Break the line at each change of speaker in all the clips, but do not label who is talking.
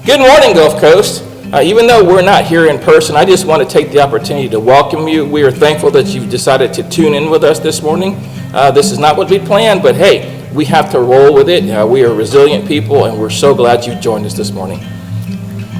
Good morning, Gulf Coast. Even though we're not here in person, I just want to take the opportunity to welcome you. We are thankful that you've decided to tune in with us this morning. This is not what we planned, but hey, we have to roll with it. We are resilient people, and we're so glad you joined us this morning.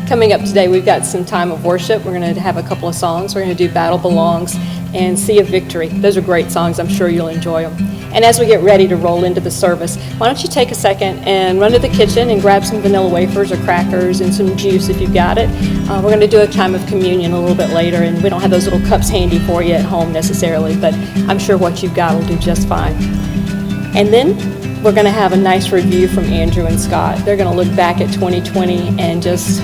Coming up today, we've got some time of worship. We're going to have a couple of songs. We're going to do Battle Belongs and Sea of Victory. Those are great songs. I'm sure you'll enjoy them. And as we get ready to roll into the service, why don't you take a second and run to the kitchen and grab some vanilla wafers or crackers and some juice if you've got it. We're going to do a time of communion a little bit later, and we don't have those little cups handy for you at home necessarily, but I'm sure what you've got will do just fine. And then we're going to have a nice review from Andrew and Scott. They're going to look back at 2020 and just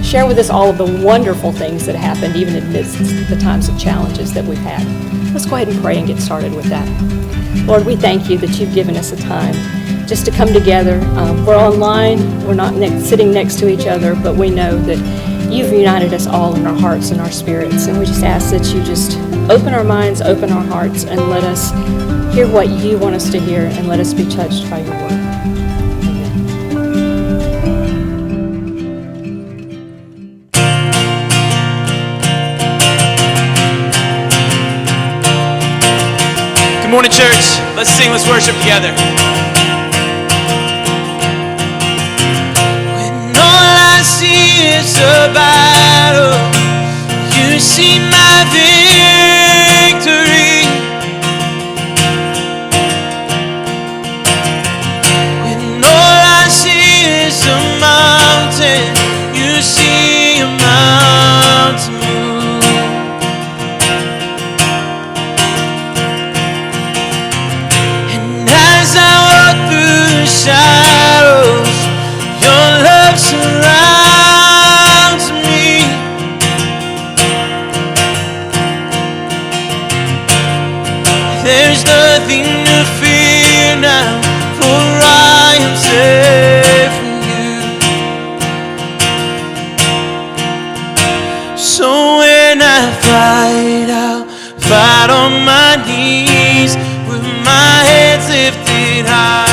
share with us all of the wonderful things that happened, even amidst the times of challenges that we've had. Let's go ahead and pray and get started with that. Lord, we thank you that you've given us a time just to come together. We're online, we're not sitting next to each other, but we know that you've united us all in our hearts and our spirits. And we just ask that you just open our minds, open our hearts, and let us hear what you want us to hear, and let us be touched by your word.
Good morning, church. Let's sing, let's worship together. When all I see is a battle, you see my victory. When all I see is a mountain, you see a mountain move. Shadows, your love surrounds me. There's nothing to fear now, for I am safe in you. So when I fight, I'll fight on my knees with my heads lifted high.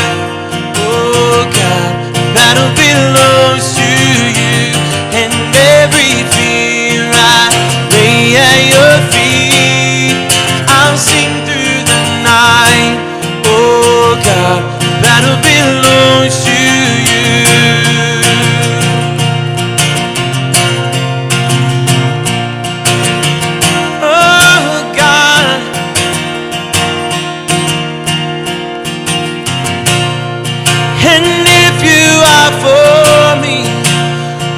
Oh God, battle belongs to you, and every fear I lay at your feet. I'll sing through the night. Oh God, battle belongs to you. Oh God, and if you are for me,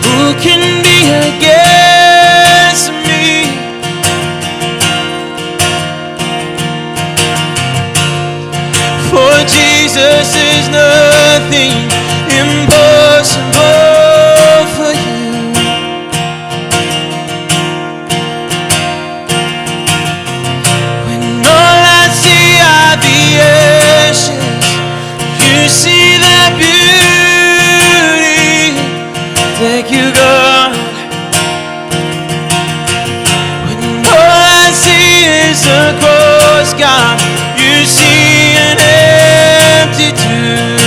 who can be against me? For Jesus is nothing impossible for you. When all I see are the ashes, you see the beauty. Thank you, God. When all I see is a cross, God, you see an empty tomb.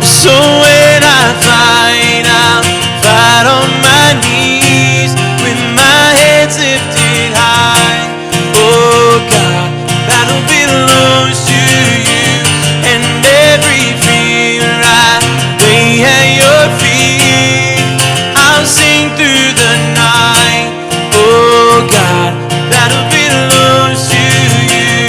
So when I fight, I'll fight on my knees with my heads lifted high. Oh God, battle belongs to you, and every fear I lay at your feet. I'll sing through the night. Oh God, battle belongs to you.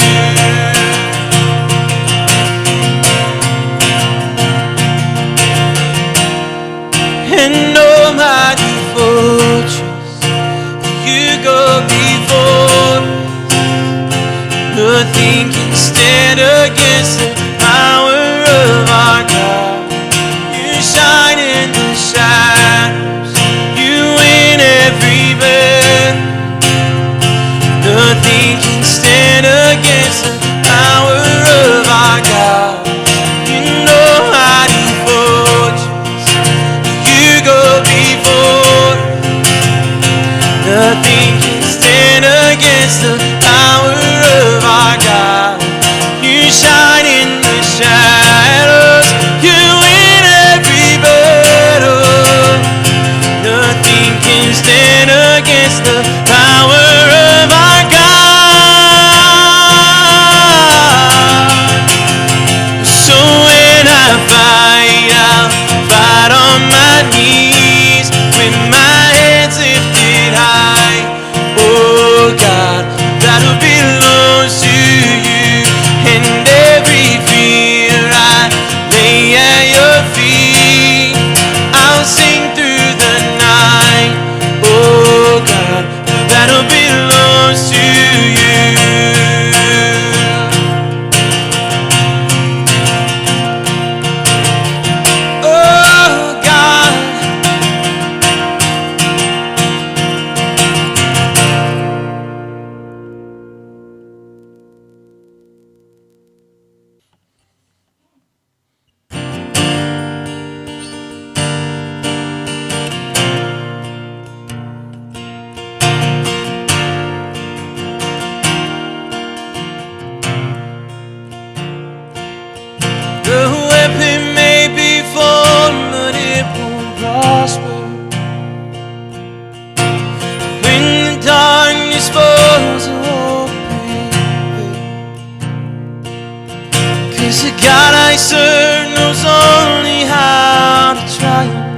Yes, the God I serve knows only how to triumph.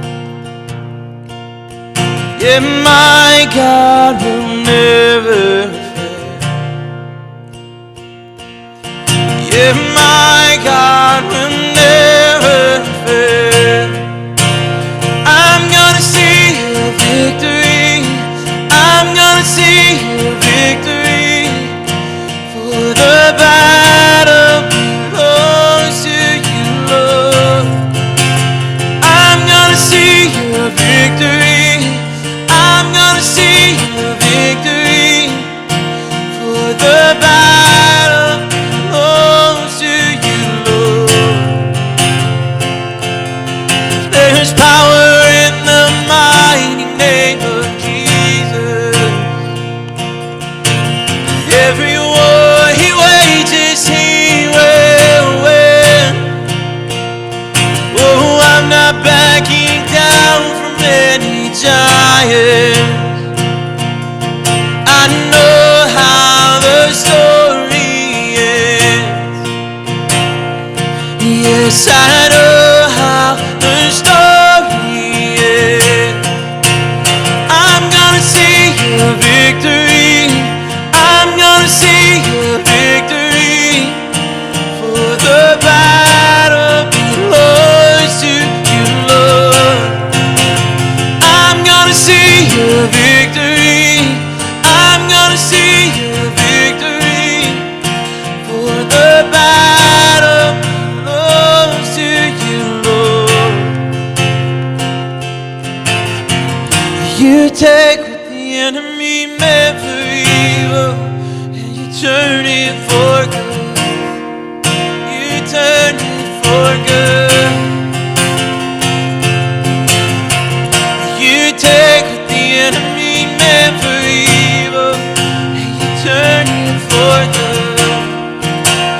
Yeah, my God will never fail. Yeah, my God will never fail. I'm gonna see a victory. I'm gonna see a victory. For the battle belongs to you, Lord. I'm gonna see a victory. I'm gonna see a victory. For the battle belongs to you, Lord. There's power in the mighty name of Jesus. Every war he wages, he will win. Oh, I'm not backing down from any giant. I know how the story ends. Yes, I know how the story ends. I'm gonna see a victory. I'm gonna see a victory. For the battle belongs to you, Lord. I'm gonna see a victory. I'm gonna see a victory. For the battle belongs to you, Lord. You take what the enemy meant for evil, and you turn it for good. You turn it for good. You take what the enemy meant for evil, and you turn it for good.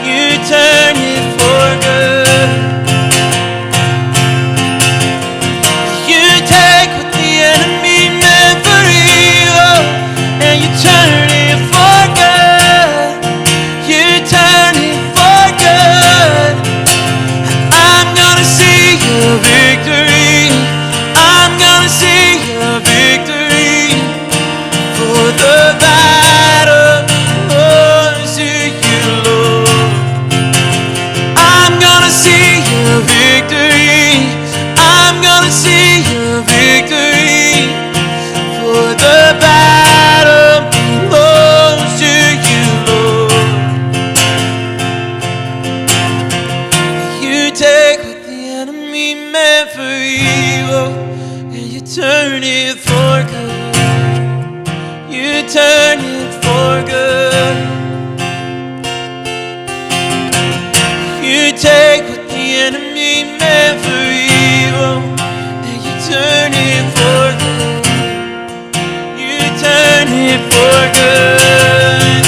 You turn it for good. You take what the enemy meant for evil, and you turn it for good. You turn it for good. I'm gonna see a victory. I'm gonna see a victory. For the battle belongs to you, Lord. I'm gonna see a victory. I'm gonna see a victory. For the battle belongs to you, Lord. You take what the enemy meant for evil, and you turn it for good. You turn it for good. You take what the enemy meant for evil, and you turn it for good. You turn it for good.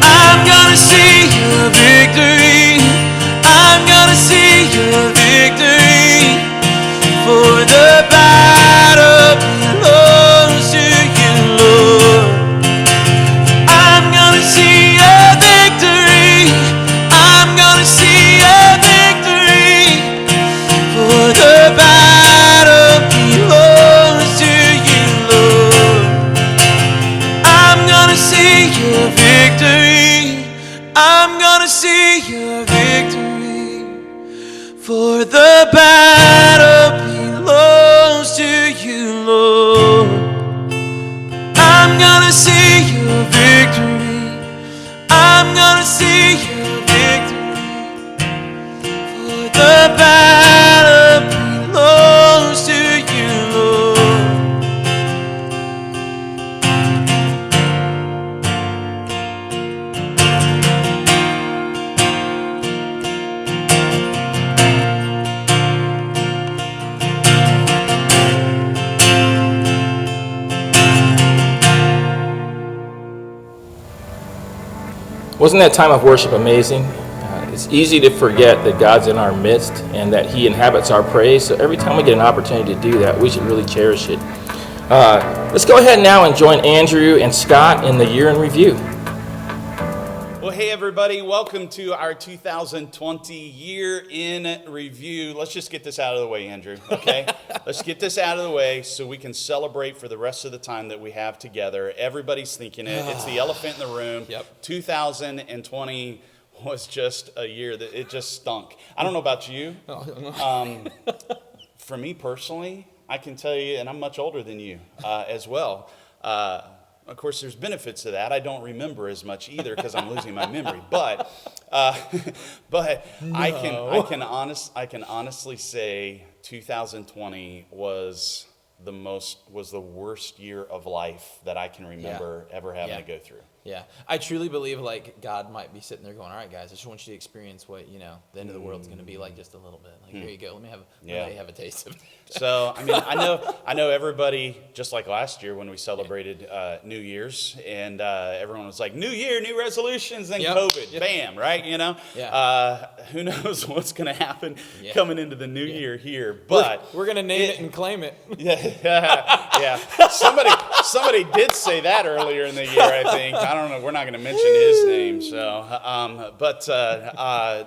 I'm gonna see a victory. I'm gonna see a victory. For the battle belongs to you, Lord. I'm gonna see a victory. I'm gonna see a victory. For the battle belongs to you, Lord. I'm gonna see a victory. I'm gonna see a victory. For the battle belongs to you, Lord. I'm gonna see your victory. I'm gonna see your victory. For the battle belongs to you, Lord.
Wasn't that time of worship amazing? It's easy to forget that God's in our midst and that He inhabits our praise. So every time we get an opportunity to do that, we should really cherish it. Let's go ahead now and join Andrew and Scott in the year in review.
Well, hey, everybody. Welcome to our 2020 year in review. Let's just get this out of the way, Andrew, okay? Let's get this out of the way so we can celebrate for the rest of the time that we have together. Everybody's thinking it. It's the elephant in the room.
Yep.
2020 was just a year that it just stunk. I don't know about you. For me personally, I can tell you, and I'm much older than you as well. Of course, there's benefits to that. I don't remember as much either because I'm losing my memory. But no. I can honestly say 2020 was the worst year of life that I can remember ever having to go through.
Yeah, I truly believe like God might be sitting there going, all right, guys, I just want you to experience what, the end of the world's going to be like just a little bit. Like, here you go. Let me have a taste of it.
So, I mean, I know everybody, just like last year when we celebrated New Year's, and everyone was like, New Year, new resolutions, then COVID, bam, right? Who knows what's going to happen coming into the new year here, but
we're going to name it and claim it.
Yeah. Somebody did say that earlier in the year, I think. I don't know. We're not going to mention his name. So, but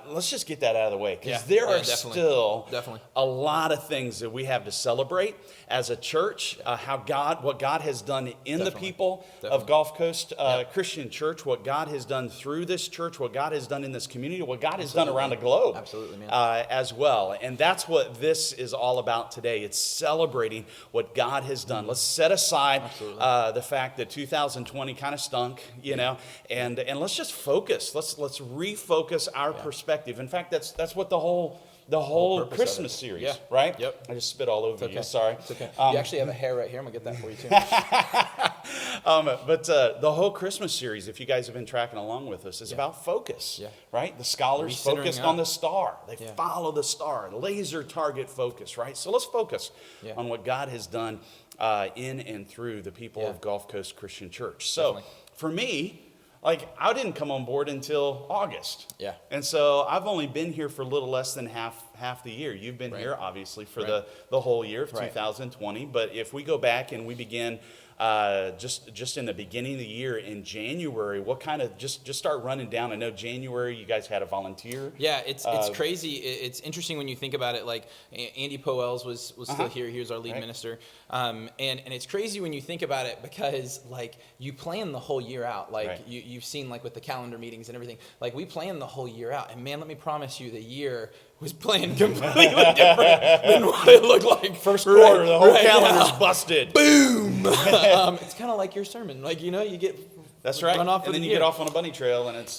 let's just get that out of the way because there are still a lot of things that we have to celebrate as a church. What God has done in the people of Gulf Coast Christian Church, what God has done through this church, what God has done in this community, what God has done around the globe, as well. And that's what this is all about today. It's celebrating what God has done. Let's set aside the fact that 2020 kind of stunk, and let's just focus. Let's refocus our perspective. In fact, that's what the whole Christmas series, right?
Yep.
I just spit all over you. Sorry.
It's okay. You actually have a hair right here. I'm gonna get that for you too.
But the whole Christmas series, if you guys have been tracking along with us, is about focus, right? The scholars focused on the star. They follow the star, laser target focus, right? So let's focus on what God has done in and through the people of Gulf Coast Christian Church. So for me, I didn't come on board until August.
Yeah.
And so I've only been here for a little less than half the year. You've been here, obviously, for the whole year of 2020. But if we go back and we begin just in the beginning of the year in January, what kind of, just start running down. I know January you guys had a volunteer.
Yeah, it's crazy. It's interesting when you think about it. Like Andy Poels was still here. He was our lead minister. And it's crazy when you think about it because you plan the whole year out. You've seen with the calendar meetings and everything. We plan the whole year out. And man, let me promise you, the year was planned completely different than what it looked like.
First quarter, the whole calendar's busted.
Boom! It's kind of like your sermon. You get
That's right.
run off
and then you get off on a bunny trail, and it's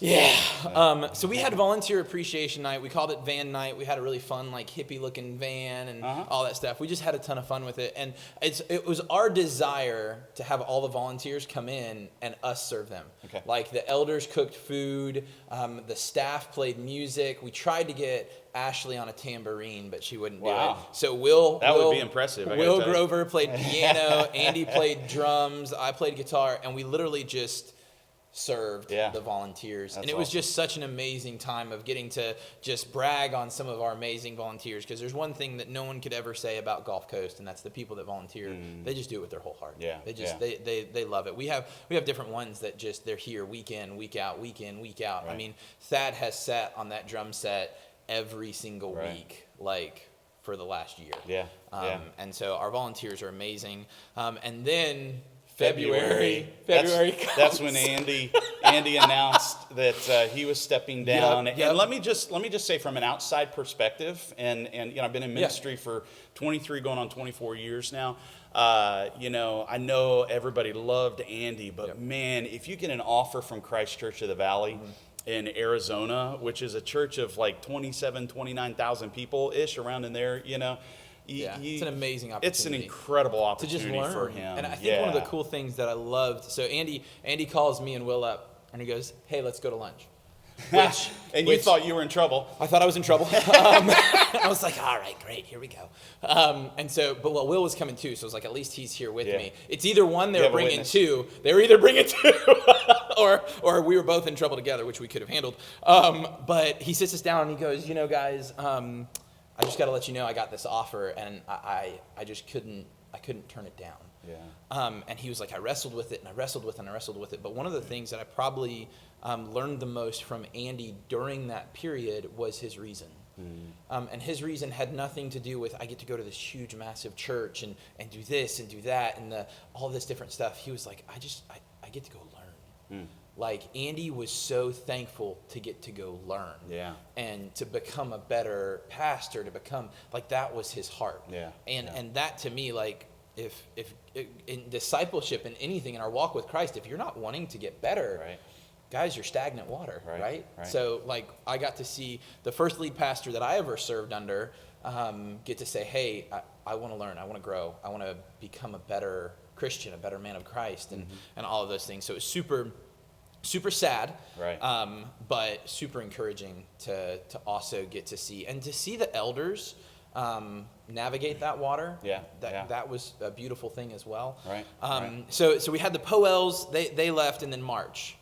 So we had volunteer appreciation night. We called it van night. We had a really fun, hippie looking van and all that stuff. We just had a ton of fun with it, and it was our desire to have all the volunteers come in and us serve them.
Okay.
The elders cooked food, the staff played music. We tried to get Ashley on a tambourine, but she wouldn't do it. So Will
would be impressive.
Will Grover played piano. Andy played drums. I played guitar, and we literally just served the volunteers. And it was just such an amazing time of getting to just brag on some of our amazing volunteers, because there's one thing that no one could ever say about Gulf Coast, and that's the people that volunteer. They just do it with their whole heart. They love it. We have different ones that just, they're here week in, week out, week in, week out. I mean, Thad has sat on that drum set every single week, for the last year. And so our volunteers are amazing. And then February comes.
That's when Andy announced that he was stepping down. And let me just say, from an outside perspective, and I've been in ministry for 23 going on 24 years now. I know everybody loved Andy, but man, if you get an offer from Christ Church of the Valley in Arizona, which is a church of 29,000 people-ish around in there,
it's an amazing opportunity.
It's an incredible opportunity
to just learn.
for him.
And I think one of the cool things that I loved, so Andy calls me and Will up, and he goes, hey, let's go to lunch.
You thought you were in trouble.
I thought I was in trouble. I was like, all right, great, here we go. But Will was coming too, so I was like, at least he's here with me. It's either one, they were bringing two. They were either bringing two, or we were both in trouble together, which we could have handled. But he sits us down and he goes, guys, I just got to let you know I got this offer, and I just couldn't turn it down. And he was like, I wrestled with it, and I wrestled with it, and I wrestled with it. But one of the things that I probably learned the most from Andy during that period was his reason. And his reason had nothing to do with, I get to go to this huge, massive church and do this and do that and all this different stuff. He was like, I get to go learn. Like, Andy was so thankful to get to go learn.
Yeah.
And to become a better pastor, to become, like, that was his heart.
Yeah.
And that, to me, like, if in discipleship and anything in our walk with Christ, if you're not wanting to get better,
Right.
guys, you're stagnant water, right?
Right.
So, like, I got to see the first lead pastor that I ever served under get to say, hey, I want to learn, I want to grow, I want to become a better Christian, a better man of Christ, and all of those things. So it was super sad,
Right.
but super encouraging to also get to see, and to see the elders navigate that water.
Yeah,
That was a beautiful thing as well.
Right,
So we had the Poels, they left, and then March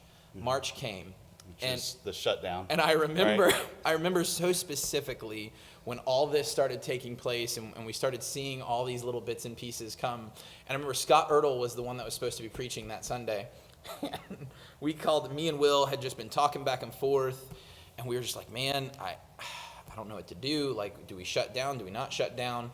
came.
Which is the shutdown.
And I remember,
Right.
I remember so specifically when all this started taking place and we started seeing all these little bits and pieces come. And I remember Scott Ertl was the one that was supposed to be preaching that Sunday. We called, me and Will had just been talking back and forth, and we were just like, man, I don't know what to do. Like, do we shut down? Do we not shut down?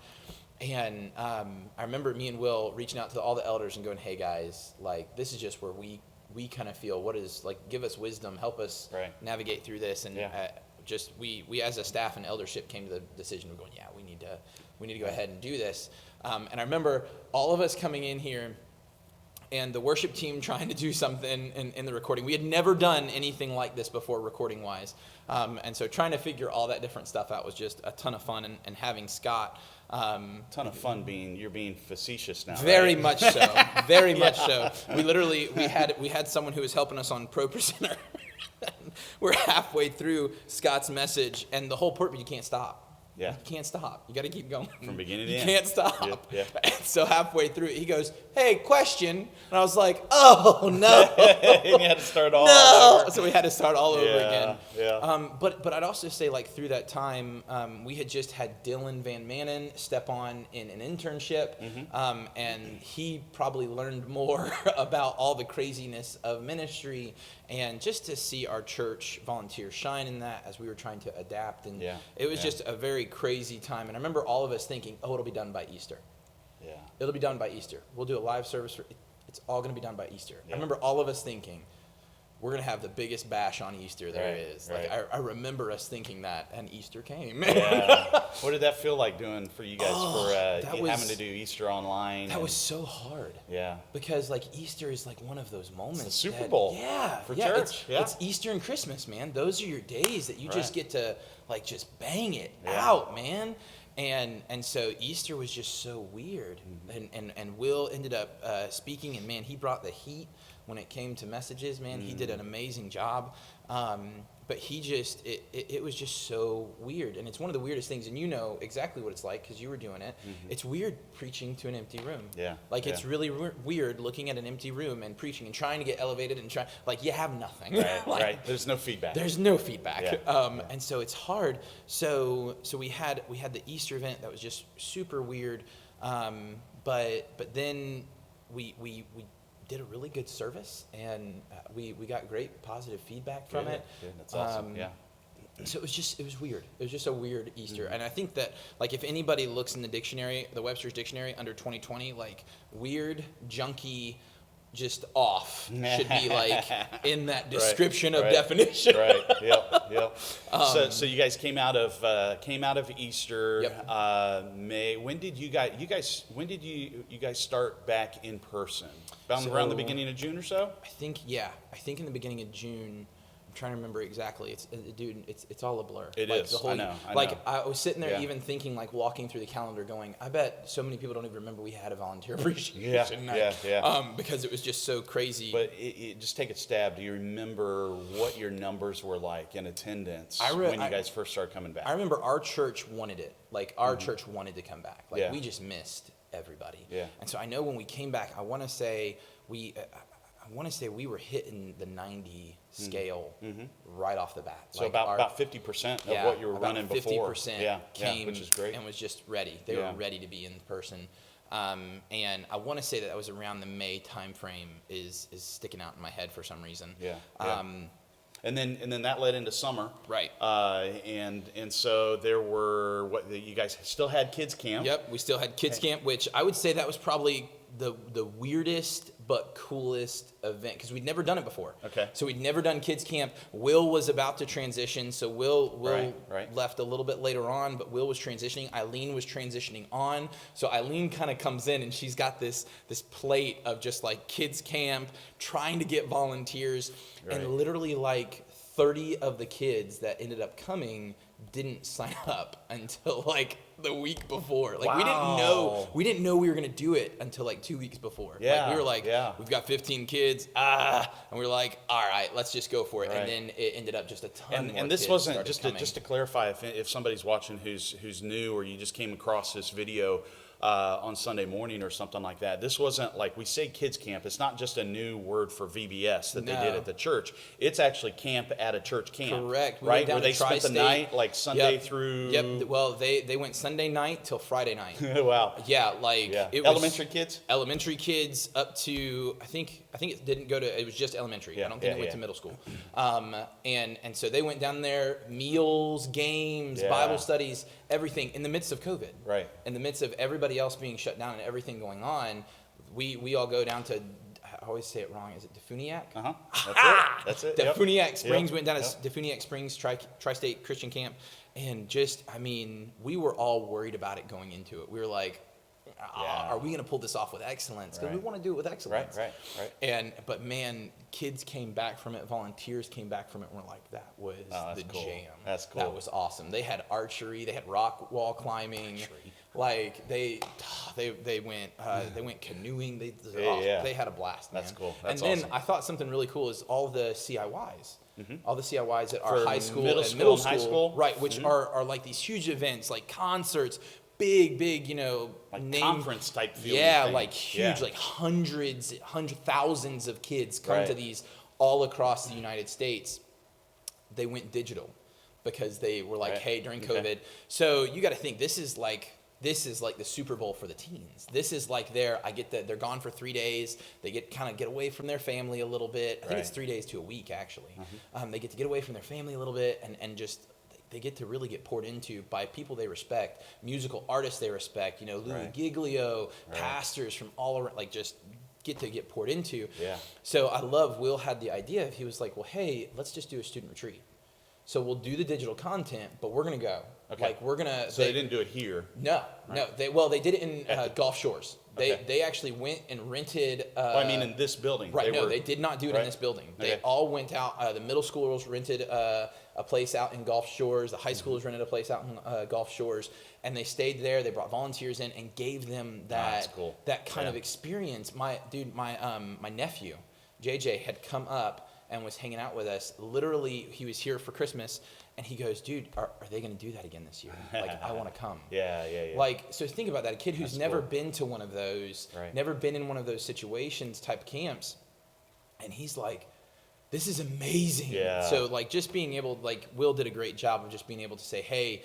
And I remember me and Will reaching out to all the elders and going, hey guys, like, this is just where we kind of feel, what is, like, give us wisdom, help us
Right.
navigate through this. And
Yeah.
just we as a staff and eldership came to the decision of going, yeah, we need to go ahead and do this. And I remember all of us coming in here and the worship team trying to do something in the recording. We had never done anything like this before, recording wise. And so trying to figure all that different stuff out was just a ton of fun. And having Scott,
Ton of fun you're being facetious now.
very
right?
much so, very much so. We had someone who was helping us on Pro Presenter. We're halfway through Scott's message, and the whole purpose, you can't stop.
Yeah.
You can't stop. You got to keep going.
From beginning to
you
end.
can't stop.
Yeah.
And so halfway through, he goes, hey, question. And I was like, oh, no.
And you had to start all
No.
over.
So we had to start all over again.
Yeah.
But I'd also say, like, through that time, we had just had Dylan Van Manen step on in an internship, and he probably learned more about all the craziness of ministry, and just to see our church volunteers shine in that as we were trying to adapt. And it was just a very crazy time. And I remember all of us thinking, oh, it'll be done by Easter.
Yeah.
It'll be done by Easter. We'll do a live service. It's all going to be done by Easter.
Yeah.
I remember all of us thinking, we're going to have the biggest bash on Easter there is.
Right.
Like, I remember us thinking that, and Easter came.
Yeah. What did that feel like doing for you guys
that
having to do Easter online?
That was so hard.
Yeah.
Because, like, Easter is like one of those moments.
It's the Super Bowl for church.
It's Easter and Christmas, man. Those are your days that you just get to, like, just bang it
Yeah.
out, man. And so Easter was just so weird. And Will ended up speaking, and, man, he brought the heat when it came to messages, man. He did an amazing job. But he just, it was just so weird. And it's one of the weirdest things, and you know exactly what it's like because you were doing it. It's weird preaching to an empty room.
Yeah.
Like, it's really weird looking at an empty room and preaching and trying to get elevated and like, you have nothing.
Right,
Like,
right. There's no feedback.
there's no feedback.
Yeah.
And so it's hard. So we had the Easter event that was just super weird. But then we did a really good service, and we got great positive feedback from it.
Good. That's awesome. Yeah.
So it was weird. It was just a weird Easter. And I think that, like, if anybody looks in the dictionary, the Webster's dictionary under 2020, like, weird, junky, just off should be, like, in that description of definition.
Right. Yep. So you guys came out of Easter.
Yep.
May. When did you guys start back in person? Around the beginning of June or so?
I think in the beginning of June. I'm trying to remember exactly. It's all a blur.
It
like,
is.
The whole,
I know.
Like, I was sitting there
Yeah.
even thinking, like, walking through the calendar going, I bet so many people don't even remember we had a volunteer appreciation night.
Yeah.
Because it was just so crazy.
But just take a stab. Do you remember what your numbers were like in attendance when you guys first started coming back?
I remember our church wanted it. Like, our church wanted to come back. Like, we just missed everybody.
Yeah.
And so I know when we came back, I want to say we were hitting the 90 scale right off the bat.
So
like
about 50% of what you were running before.
50% came
which is great.
and was just ready. They were ready to be in person. And I want to say that was around the May timeframe is sticking out in my head for some reason.
Yeah. And then that led into summer.
Right.
And so there were, you guys still had kids camp.
Yep, we still had kids camp, which I would say that was probably the weirdest but coolest event because we'd never done it before.
Okay.
So we'd never done kids camp. Will was about to transition, so Will
Right.
left a little bit later on, but Will was transitioning. Eileen was transitioning on. So Eileen kind of comes in and she's got this plate of just like kids camp, trying to get volunteers,
Right.
and literally like 30 of the kids that ended up coming didn't sign up until like the week before. Like
Wow.
we didn't know we were gonna do it until like 2 weeks before.
Yeah,
Like we were like,
yeah.
we've got 15 kids, and we were like, all right, let's just go for it.
Right.
And then it ended up just a ton more
And this
kids
wasn't
started
just to
coming.
clarify, if somebody's watching who's new or you just came across this video on Sunday morning or something like that. This wasn't like we say kids camp. It's not just a new word for VBS that they did
No.
at the church. It's actually camp at a church camp.
Correct. We
Right?
went down
Where
to
they spent the
Tri-State.
night, like Sunday
Yep.
through.
Yep. Well, they went Sunday night till Friday night.
Wow.
Yeah, like
Yeah.
it was
Elementary kids?
Elementary kids up to I think it didn't go to, it was just elementary.
Yeah,
I don't think
yeah,
it went
yeah.
to middle school. And so they went down there, meals, games,
Yeah.
Bible studies, everything in the midst of COVID.
Right.
In the midst of everybody else being shut down and everything going on, we all go down to, I always say it wrong. Is it Defuniak?
That's it.
Defuniak Springs,
Yep.
went down to
Yep.
Defuniak Springs Tri-State Christian Camp, and just, I mean, we were all worried about it going into it. We were like,
Yeah.
are we going to pull this off with excellence? Because we
Right.
want to do it with excellence.
Right.
But man, kids came back from it, volunteers came back from it, and we're like, that was
Oh, that's
the
cool.
jam.
That's cool.
That was awesome. They had archery, they had rock wall climbing, like they went canoeing. They had a blast. Man.
That's cool. That's
and then
awesome.
I thought something really cool is all the CIYs. All the CIYs at our
For
high school
middle
and
school
middle
and high
school,
school?
right? Which are like these huge events, like concerts, big,
Like conference type feeling
yeah,
thing.
like huge,
Yeah.
like thousands of kids come to these all across the United States. They went digital because they were like,
Right.
hey, during
Okay.
COVID. So you got to think this is like the Super Bowl for the teens. This is like they're gone for 3 days. They get away from their family a little bit. I think it's
Right.
3 days to a week actually. They get to get away from their family a little bit and just they get to really get poured into by people they respect, musical artists they respect, Louis
Right.
Giglio,
Right.
pastors from all around, like just get poured into.
Yeah.
So I love Will had the idea. He was like, well, hey, let's just do a student retreat. So we'll do the digital content, but we're going to go.
Okay.
Like we're going to.
So they didn't do it here.
No. They did it in Gulf Shores.
Okay.
They actually went and rented.
Well, I mean, in this building.
Right, they did not do it in
Right.
this building. They
Okay.
all went out. The middle schoolers rented a place out in Gulf Shores. The high schoolers rented a place out in Gulf Shores, and they stayed there. They brought volunteers in and gave them
That's
that
cool.
that kind of
Yeah.
experience. My nephew, JJ, had come up and was hanging out with us. Literally, he was here for Christmas, and he goes, "Dude, are they going to do that again this year? Like, I want to come."
Yeah.
Like, so think about that. A kid who's
That's
never
cool.
been to one of those,
Right.
never been in one of those situations type camps. And he's like, this is amazing.
Yeah.
So like just being able, like Will did a great job of just being able to say, hey,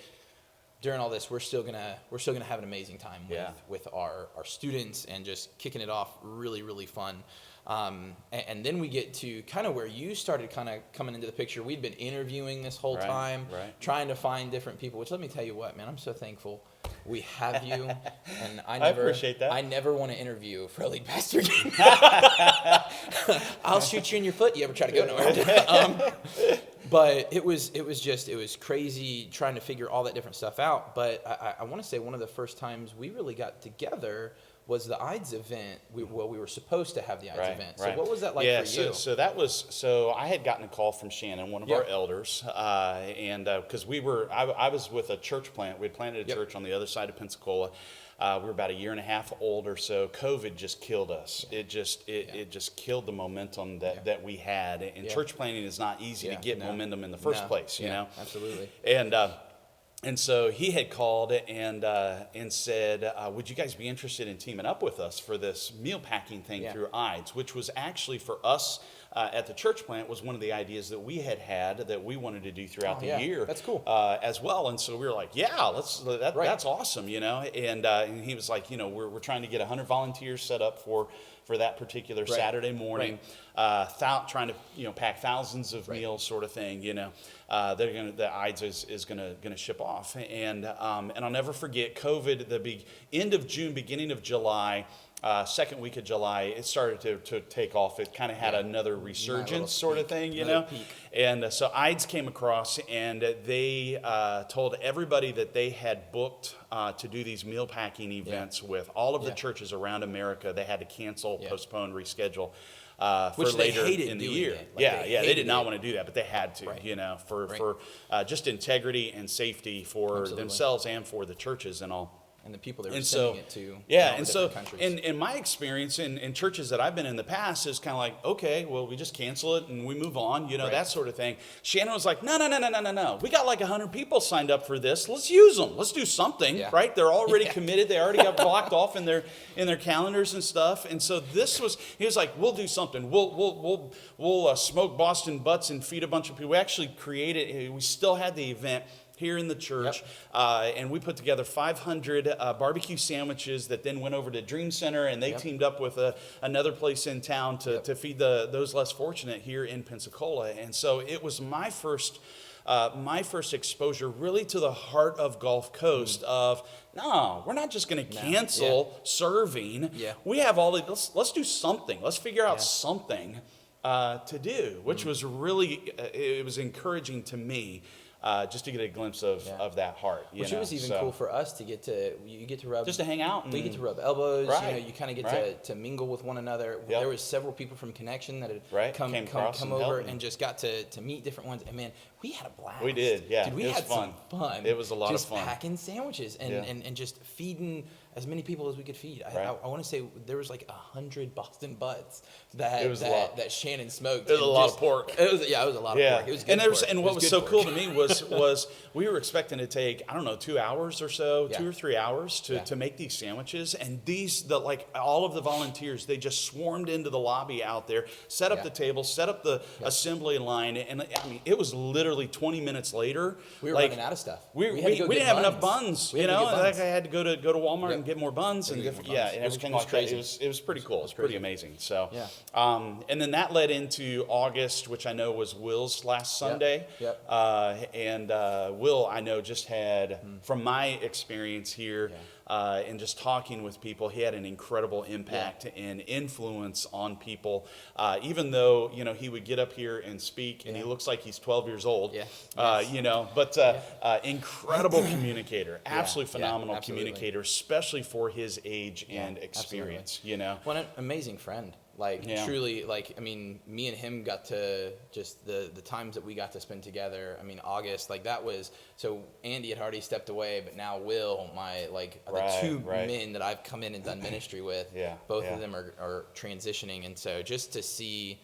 during all this, we're still gonna have an amazing time with our students and just kicking it off really, really fun. And then we get to kind of where you started kind of coming into the picture. We'd been interviewing this whole
Right,
time,
right.
trying to find different people, which let me tell you what, man, I'm so thankful we have you. And I
appreciate that.
I never want to interview for a lead pastor game. I'll shoot you in your foot. You ever try to go nowhere? But it was crazy trying to figure all that different stuff out. But I want to say one of the first times we really got together was the IDES event. We were supposed to have the IDES event. So what was that like for you?
So I had gotten a call from Shannon, one of our elders, and because I was with a church plant. We had planted a church on the other side of Pensacola. We were about a year and a half old or so. COVID just killed us. It just killed the momentum that we had. And church planting is not easy to get momentum in the first place, you know?
Absolutely.
And so he had called and said, would you guys be interested in teaming up with us for this meal packing thing through IDES, which was actually for us at the church plant was one of the ideas that we had that we wanted to do throughout the
yeah.
year.
That's cool.
As well. And so we were like, yeah, that's awesome, you know. And he was like, you know, we're trying to get 100 volunteers set up for that particular Saturday morning, trying to, you know, pack thousands of meals, sort of thing, you know. The Ides is gonna ship off, and I'll never forget COVID. The end of June, beginning of July. Second week of July, it started to take off. It kind of had another resurgence sort of thing, you know.
Peak.
And so Ides came across, and they told everybody that they had booked to do these meal packing events with all of the churches around America. They had to cancel, postpone, reschedule.
Which
for
they
later
hated
in the
doing
year.
it. Like,
They did not want to do that, but they had to, you know, for just integrity and safety for themselves and for the churches and all.
And the people that were
And
sending
so,
it to
yeah,
all
and
the
so,
different countries.
in my experience in churches that I've been in the past is kind of like, okay, well, we just cancel it and we move on, you know, that sort of thing. Shannon was like, no. We got like 100 people signed up for this. Let's use them. Let's do something, right? They're already committed. They already got blocked off in their calendars and stuff. And so he was like, we'll do something. We'll smoke Boston butts and feed a bunch of people. We actually created. We still had the event here in the church, and we put together 500 barbecue sandwiches that then went over to Dream Center, and they teamed up with another place in town to feed those less fortunate here in Pensacola. And so it was my first exposure really to the heart of Gulf Coast of, no, we're not just going to cancel serving. We have let's do something. Let's figure out something to do, which was really, it was encouraging to me. Just to get a glimpse of that heart.
Which it was even cool for us to get to rub.
Just to hang out.
We get to rub elbows.
Right.
You know, you kind of get to mingle with one another. There was several people from Connection that had come over and just got to meet different ones. And man, we had a blast.
We did, yeah.
Dude, we
it was
had
fun.
some fun.
It was a lot of
just
fun.
packing sandwiches and just feeding as many people as we could feed. I want to say there was like 100 Boston butts that Shannon smoked.
It was a lot of pork.
It was a lot of pork. It was good pork.
And what was so cool to me was we were expecting to take, I don't know, 2 hours or so, 2 or 3 hours to make these sandwiches. And all of the volunteers, they just swarmed into the lobby out there, set up the table, set up the assembly line. And I mean, it was literally 20 minutes later.
We were running out of stuff.
We didn't have enough buns, you know. I had to go to Walmart and get more buns and everything like that. It was pretty cool. It was pretty amazing. So, and then that led into August, which I know was Will's last Sunday. And Will, I know, just had, from my experience here, and just talking with people, he had an incredible impact and influence on people. Even though, you know, he would get up here and speak, and he looks like he's 12 years old, you know, but incredible communicator, absolutely phenomenal communicator, especially for his age and experience, you know.
What an amazing friend. Like, truly, like, I mean, me and him got to just the times that we got to spend together. I mean, August, like, that was, so Andy had already stepped away, but now Will, the two men that I've come in and done ministry with, both of them are transitioning. And so just to see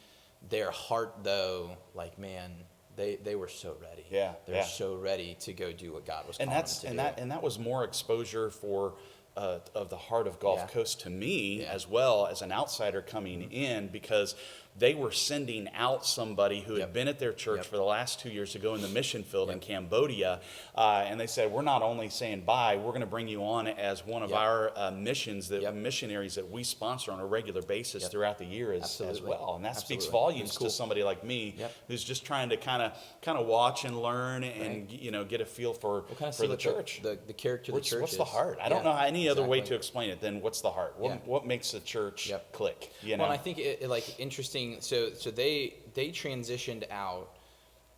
their heart, though, like, man, they were so ready. They're so ready to go do what God was calling them to do.
And that was more exposure for of the heart of Gulf Coast to me, as well as an outsider coming in, because they were sending out somebody who had been at their church for the last 2 years to go in the mission field in Cambodia. And they said, we're not only saying bye, we're going to bring you on as one of our missionaries that we sponsor on a regular basis throughout the year as well. And that speaks volumes to somebody like me who's just trying to kind of watch and learn and you know, get a feel for the church.
The character of the church.
What's the heart? I don't know any other way to explain it than what's the heart? What makes the church click? You know?
Well, and I think it like interesting. So they transitioned out,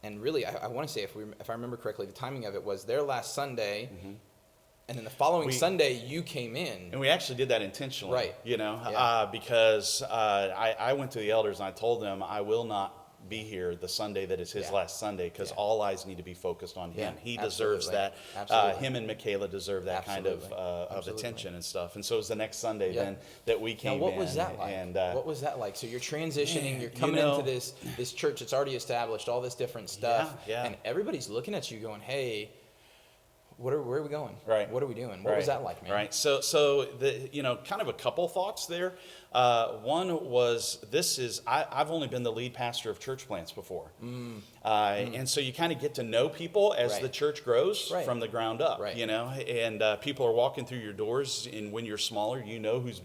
and really, I want to say, if I remember correctly, the timing of it was their last Sunday, and then the following Sunday you came in,
and we actually did that intentionally,
right?
You know, because I went to the elders and I told them I will not be here the Sunday that is his last Sunday, because all eyes need to be focused on him. He deserves that. Him and Michaela deserve that kind of attention and stuff. And so it was the next Sunday then that we came in.
Now, what was that like?
And,
what was that like? So you're transitioning, you're coming into this church that's already established, all this different stuff, and everybody's looking at you going, hey, where are we going?
Right.
What are we doing? What was that like, man?
Right. So the, you know, kind of a couple thoughts there. One was, I've only been the lead pastor of church plants before. And so you kind of get to know people as the church grows from the ground up, and people are walking through your doors, and when you're smaller, who's,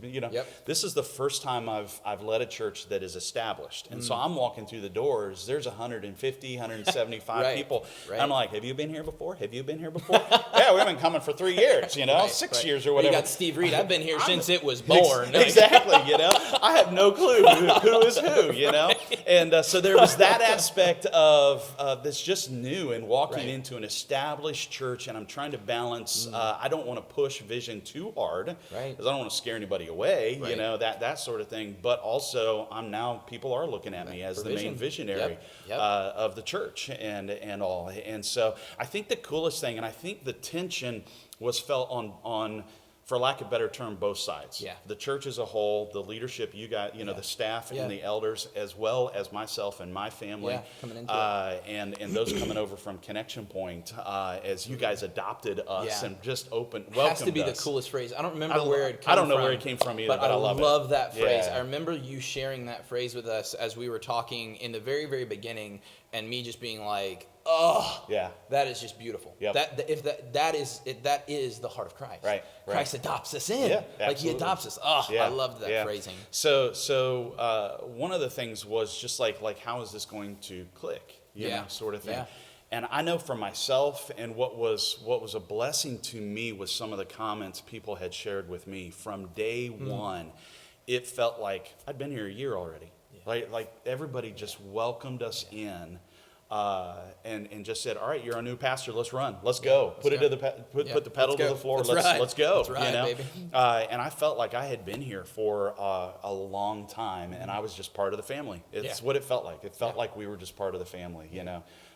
this is the first time I've led a church that is established. And so I'm walking through the doors, there's 150, 175 people. And I'm like, have you been here before? Have you been here before? Yeah, we've been coming for 3 years, 6 years or whatever.
You got Steve Reed. I've been here since it was born.
Exactly, I have no clue who is who, And so there was that aspect of that's just new and walking into an established church, and I'm trying to balance. I don't want to push vision too hard, because I don't want to scare anybody away, that sort of thing. But also, people are looking at me as the main visionary of the church and all. And so I think the coolest thing, and I think the tension was felt on for lack of a better term, both sides.
Yeah.
The church as a whole, the leadership, the staff and the elders, as well as myself and my family,
coming into
and those coming over from Connection Point, as you guys adopted us and just welcomed us.
Has to be the coolest phrase. I don't remember where it came from.
I don't know where it came from either, but I love it.
I love that phrase.
Yeah.
I remember you sharing that phrase with us as we were talking in the very, very beginning, and me just being like, oh, that is just beautiful.
Yep.
That is the heart of Christ.
Right.
Christ adopts us in.
Yeah,
like he adopts us. Oh, I loved that phrasing.
So one of the things was just like how is this going to click? You know, sort of thing.
Yeah.
And I know for myself, and what was a blessing to me was some of the comments people had shared with me from day one. It felt like I'd been here a year already. Like everybody just welcomed us in. And just said, all right, you're our new pastor. Let's run. Let's go. Put the pedal to the floor. Let's go.
Let's ride, baby.
And I felt like I had been here for a long time, and I was just part of the family. It's what it felt like. It felt like we were just part of the family,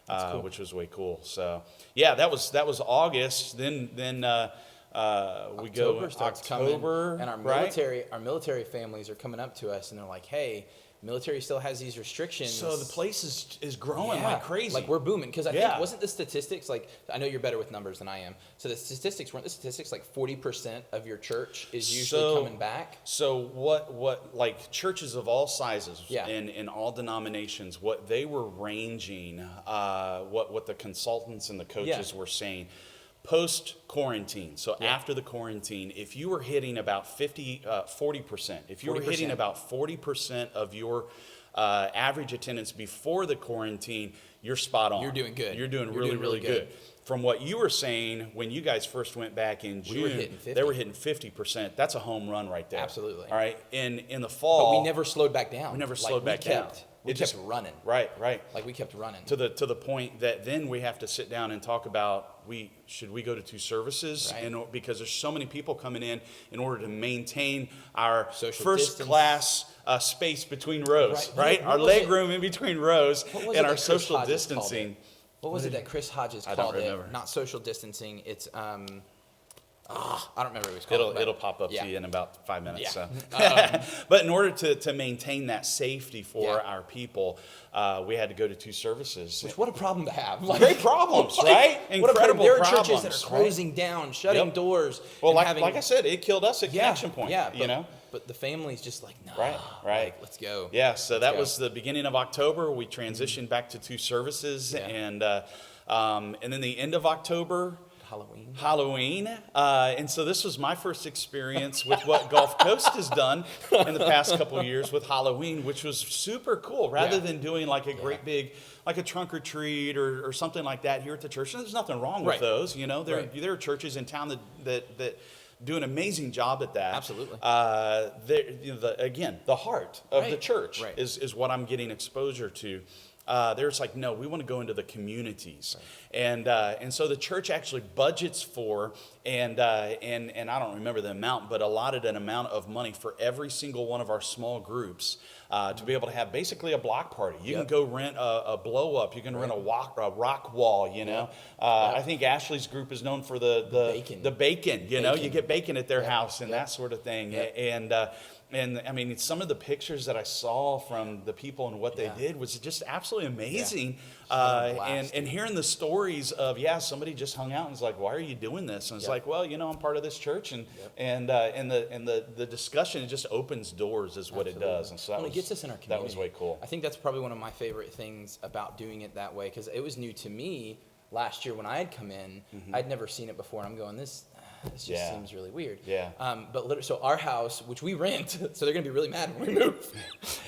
cool. Which was way cool. So that was August. Then we go October,
and our military families are coming up to us, and they're like, hey, military still has these restrictions.
So the place is growing like crazy.
Like we're booming. Because I think, wasn't the statistics, like, I know you're better with numbers than I am. So weren't the statistics like 40% of your church is usually coming back?
So what like churches of all sizes and in all denominations, what they were ranging, what the consultants and the coaches were saying, post-quarantine, so after the quarantine, if you were hitting about 40%, if you were hitting about 40% of your average attendance before the quarantine, you're spot on.
You're doing good.
You're doing really good. From what you were saying, when you guys first went back in June, they were hitting 50%. That's a home run right there.
Absolutely.
All right. In the fall,
but we never slowed back down.
We never slowed back down.
We kept running.
Right.
Like we kept running.
To the point that then we have to sit down and talk about should we go to 2 services?
Right.
And because there's so many people coming in order to maintain our
social
first
distance.
Class space between rows, right? Our leg room in between rows and our social distancing.
What was it that Chris Hodges called
don't remember.
it? Not social distancing. It's I don't remember what it was called.
It'll pop up to you in about 5 minutes.
Yeah.
So. But in order to maintain that safety for our people, we had to go to 2 services.
Which, what a problem to have. Like,
great problems, right? Incredible
there are
problems.
churches that are closing down, shutting doors.
Well, like I said, it killed us at Connection Point.
Yeah, but the family's just like, no.
Right.
Like, let's go.
Yeah, so that was the beginning of October. We transitioned back to 2 services. And then the end of October, Halloween. And so this was my first experience with what Gulf Coast has done in the past couple of years with Halloween, which was super cool. Rather than doing like a great big, like a trunk or treat or something like that here at the church. And there's nothing wrong with those. There are churches in town that do an amazing job at that.
Absolutely.
Again, the heart of the church is what I'm getting exposure to. There's like, no, we want to go into the communities. And so the church actually budgets for, and I don't remember the amount, but allotted an amount of money for every single one of our small groups to be able to have basically a block party. You can go rent a blow up. You can rent a rock wall, I think Ashley's group is known for the bacon, you get bacon at their house and that sort of thing. And I mean, some of the pictures that I saw from the people and what they did was just absolutely amazing. And hearing the stories of, somebody just hung out and was like, why are you doing this? And it's like, well, I'm part of this church. And the discussion, it just opens doors is what it does. And so
it gets us in our community.
That was way cool.
I think that's probably one of my favorite things about doing it that way, because it was new to me last year when I had come in. I'd never seen it before, and I'm going, this just seems really weird. So our house, which we rent, so they're going to be really mad when we move,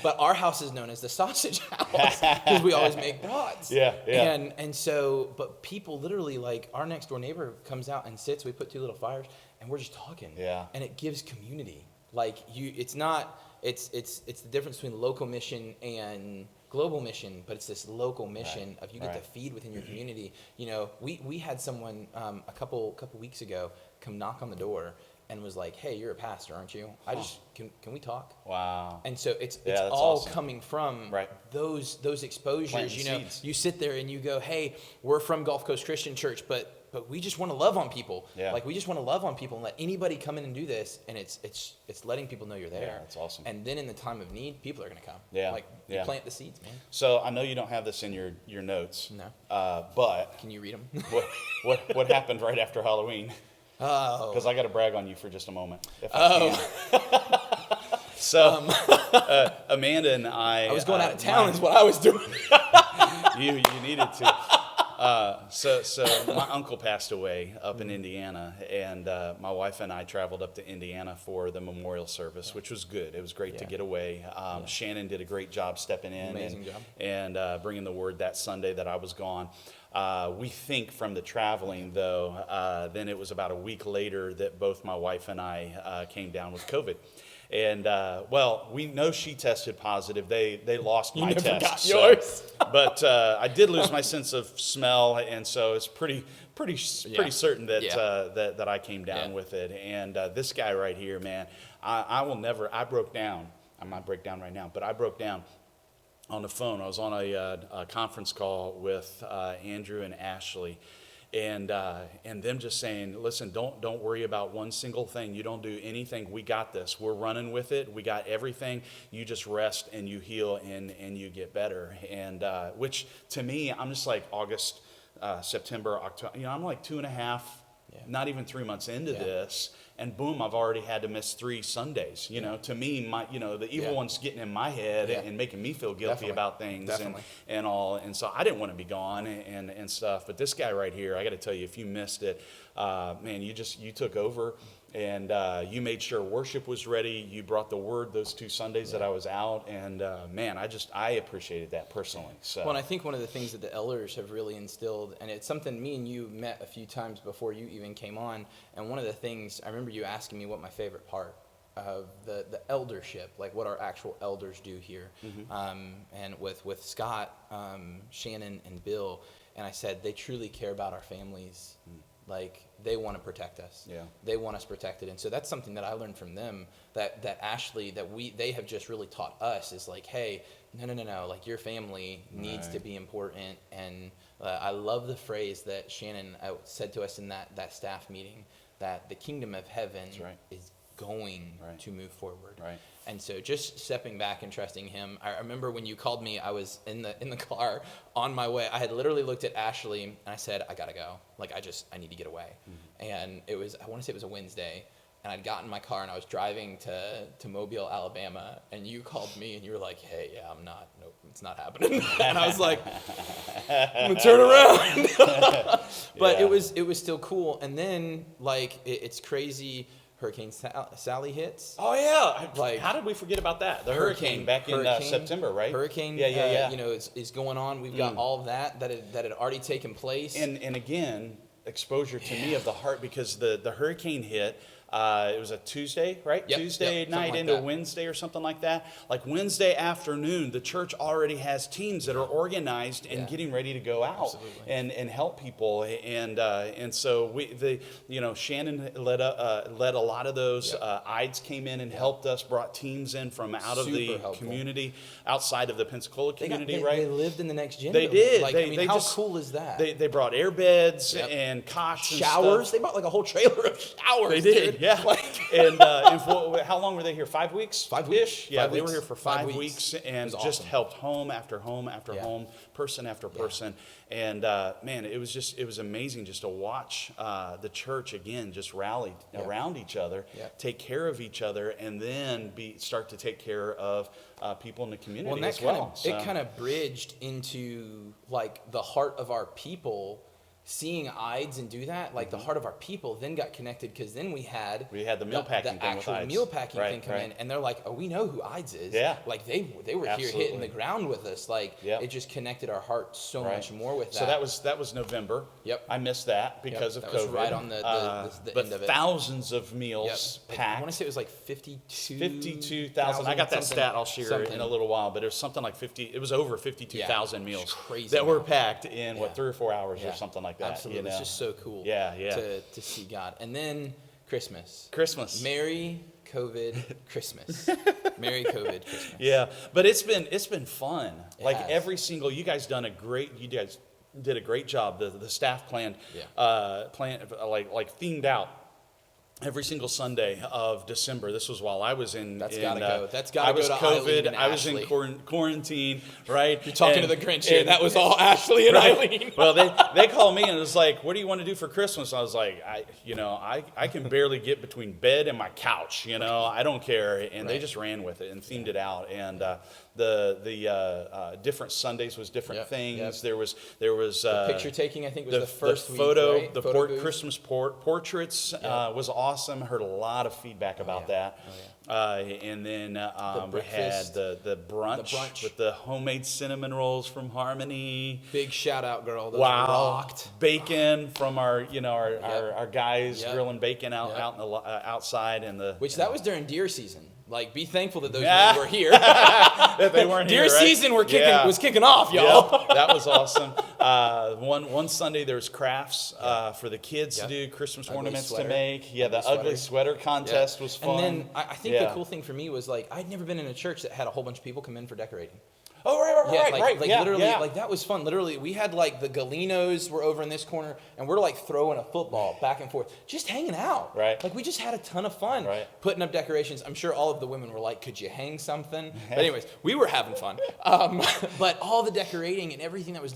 but our house is known as the sausage house because we always make brats. And so, but people literally, like, our next door neighbor comes out and sits, we put 2 little fires, and we're just talking. And it gives community. Like, it's the difference between local mission and global mission, but it's this local mission of you get to feed within your community. We had someone a couple weeks ago come knock on the door and was like, hey, you're a pastor, aren't you? Can we talk?
Wow.
And so it's all
awesome.
coming from those exposures.
Planting seeds.
You sit there and you go, hey, we're from Gulf Coast Christian Church, but we just want to love on people. Like, we just want to love on people and let anybody come in and do this. And it's letting people know you're there.
Yeah, that's awesome.
And then in the time of need, people are going to come. You plant the seeds, man.
So I know you don't have this in your notes.
No.
But
can you read them?
what happened right after Halloween?
Oh.
Because I got to brag on you for just a moment. If I can. So Amanda and I
was going out of town is what I was doing.
you needed to. So my uncle passed away up in Indiana, and my wife and I traveled up to Indiana for the memorial service, which was good. It was great to get away. Shannon did a great job stepping in.
Amazing job.
And bringing the word that Sunday that I was gone. We think from the traveling, though, then it was about a week later that both my wife and I came down with COVID. And, we know she tested positive. They lost my test.
Got yours.
But I did lose my sense of smell, and so it's pretty certain that that I came down with it. And this guy right here, man, I broke down. I might break down right now, but I broke down on the phone. I was on a conference call with Andrew and Ashley. And them just saying, listen, don't worry about one single thing. You don't do anything. We got this. We're running with it. We got everything. You just rest and you heal and you get better. And which to me, I'm just like August, September, October. I'm like 2.5, not even 3 months into this. And boom, I've already had to miss 3 Sundays. To me, the evil one's getting in my head and making me feel guilty about things and all. And so I didn't want to be gone and stuff. But this guy right here, I got to tell you, if you missed it, man, you took over and you made sure worship was ready. You brought the word those 2 Sundays that I was out. And man, I appreciated that personally. So.
Well, and I think one of the things that the elders have really instilled, and it's something me and you met a few times before you even came on. And one of the things, I remember you asking me what my favorite part of the eldership, like what our actual elders do here. And with Scott, Shannon, and Bill, and I said, they truly care about our families. Like, they want to protect us. They want us protected. And so that's something that I learned from them, that Ashley, they have just really taught us, is like, hey, no, like, your family needs to be important. And I love the phrase that Shannon said to us in that staff meeting, that the kingdom of heaven is going to move forward. And so just stepping back and trusting him. I remember when you called me, I was in the car on my way. I had literally looked at Ashley and I said, I gotta go. Like, I need to get away. And I want to say it was a Wednesday. And I'd gotten in my car and I was driving to Mobile, Alabama. And you called me and you were like, hey, nope, it's not happening. And I was like, I'm gonna turn around. But it was still cool. And then, like, it's crazy. Hurricane Sally hits.
Oh yeah, like, how did we forget about that? The hurricane back in September, right?
Hurricane, is going on. We've got all of that had already taken place.
And again, exposure to me of the heart, because the hurricane hit. It was a Tuesday, right?
Yep,
Tuesday night into Wednesday or something like that. Like Wednesday afternoon, the church already has teams that are organized and getting ready to go out and help people. And so Shannon led a lot of those. IDES came in and helped us, brought teams in from out of the community, outside of the Pensacola community, right?
They lived in the next gen.
They did.
Like, how cool is that?
They brought air beds and cots and
showers.
stuff.
They brought like a whole trailer of showers.
They did. Yeah. And how long were they here? 5 weeks?
5 weeks.
Yeah,
5
they were
weeks.
here for
5
5
weeks.
weeks and
It was
just
awesome.
helped home after home after
Yeah.
home, person after person. And man, it was amazing just to watch the church again just rally around each other, take care of each other, and then start to take care of people in the community
Well, and
as well.
it kind of bridged into like the heart of our people. Seeing Ides and do that, like the heart of our people, then got connected because then we had
the meal packing
the
thing with
actual
Ides.
meal packing
Right,
thing come
right.
in, and they're like, "Oh, we know who Ides is."
Yeah.
like they were here
Absolutely.
hitting the ground with us. Like
Yep.
it just connected our heart so
Right.
much more with that.
So that was November.
Yep.
I missed that because
Yep,
of
that
COVID.
was right on the
but
end of it.
thousands of meals
Yep.
packed.
I want to say it was like 52,000.
52,000. I got that stat. I'll share
something.
in a little while, but it was something like 50. It was over 52,000
Yeah,
meals
it's crazy
that were
amount.
packed in
Yeah.
3 or 4 hours
Yeah.
or something like that.
Absolutely,
You know?
it's just so cool.
Yeah, yeah.
To see God, and then Christmas.
Christmas.
Merry COVID Christmas. Merry COVID Christmas.
Yeah, but it's been fun.
It
Like
has.
every single, you guys did a great job. The staff planned like themed out every single Sunday of December. This was while I was in.
That's
in,
gotta go. That's gotta
I was
go to
COVID.
Eileen and
I was in
Ashley.
quarantine. Right.
You're talking
And-
to the Grinch here.
and-
That was all Ashley and Eileen.
Well, they called me and it was like, "What do you want to do for Christmas?" I was like, I can barely get between bed and my couch. I don't care. And they
Right.
just ran with it and themed it out. And the different Sundays was different
Yep,
things.
yep.
There was
Picture taking, I think, was the first week,
photo,
right?
the
Photo booth.
Christmas portraits was awesome. Heard a lot of feedback about
yeah.
that. And then we had
breakfast.
the brunch with the homemade cinnamon rolls from Harmony.
Big shout out, girl. Those
Wow,
rocked.
bacon from our guys
Yep.
grilling bacon out
Yep.
out in the outside and the
Which that was during deer season. Like, be thankful that those
Yeah.
men were here.
that they weren't
Deer
here, right?
season was kicking off,
Yep,
y'all.
that was awesome. One Sunday there was crafts for the kids to
Yep.
do Christmas
Ugly
ornaments
sweater.
to make. Yeah, the
Ugly
ugly sweater contest was fun.
And then I think
Yeah.
the cool thing for me was like I'd never been in a church that had a whole bunch of people come in for decorating.
Oh, right.
Like
Yeah,
literally,
yeah.
like that was fun. Literally, we had like the Galinos were over in this corner, and we're like throwing a football back and forth, just hanging out.
Right.
Like we just had a ton of fun.
Right.
Putting up decorations. I'm sure all of the women were like, "Could you hang something?" But anyways, we were having fun. But all the decorating and everything that was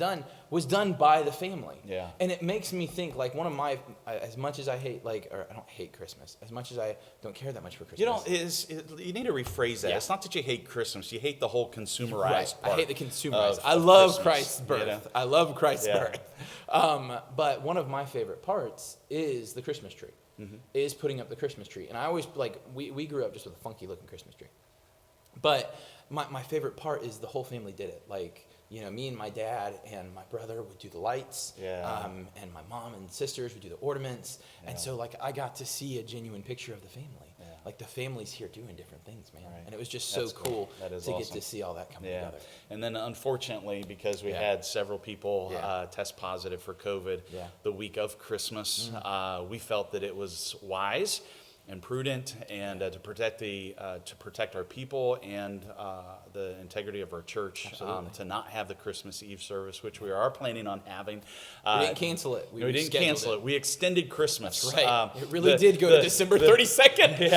done by the family.
Yeah.
And it makes me think like one of my, as much as I hate or I don't hate Christmas, as much as I don't care that much for Christmas.
You need to rephrase that.
Yeah.
It's not that you hate Christmas. You hate the whole consumerized
Right. I
part
hate the consumerized. I
of
love
Christmas,
Christ's birth.
you know?
I love Christ's
Yeah.
birth. But one of my favorite parts is the Christmas tree.
Mm-hmm.
Is putting up the Christmas tree. And I always we grew up just with a funky looking Christmas tree. But my favorite part is the whole family did it. Like, me and my dad and my brother would do the lights.
Yeah.
And my mom and sisters would do the ornaments. And so like I got to see a genuine picture of the family.
Yeah.
Like the family's here doing different things, man.
Right.
And it was just
That's
so
cool.
cool
That is
to
awesome.
get to see all that come
Yeah.
together.
And then unfortunately, because we
Yeah.
had several people
Yeah.
test positive for COVID
Yeah.
the week of Christmas, we felt that it was wise and prudent and to protect our people and the integrity of our church to not have the Christmas Eve service, which we are planning on having.
We didn't cancel it.
We didn't
rescheduled
cancel it. We extended Christmas.
That's right. It really
the-
did go
the-
to December
the-
32nd.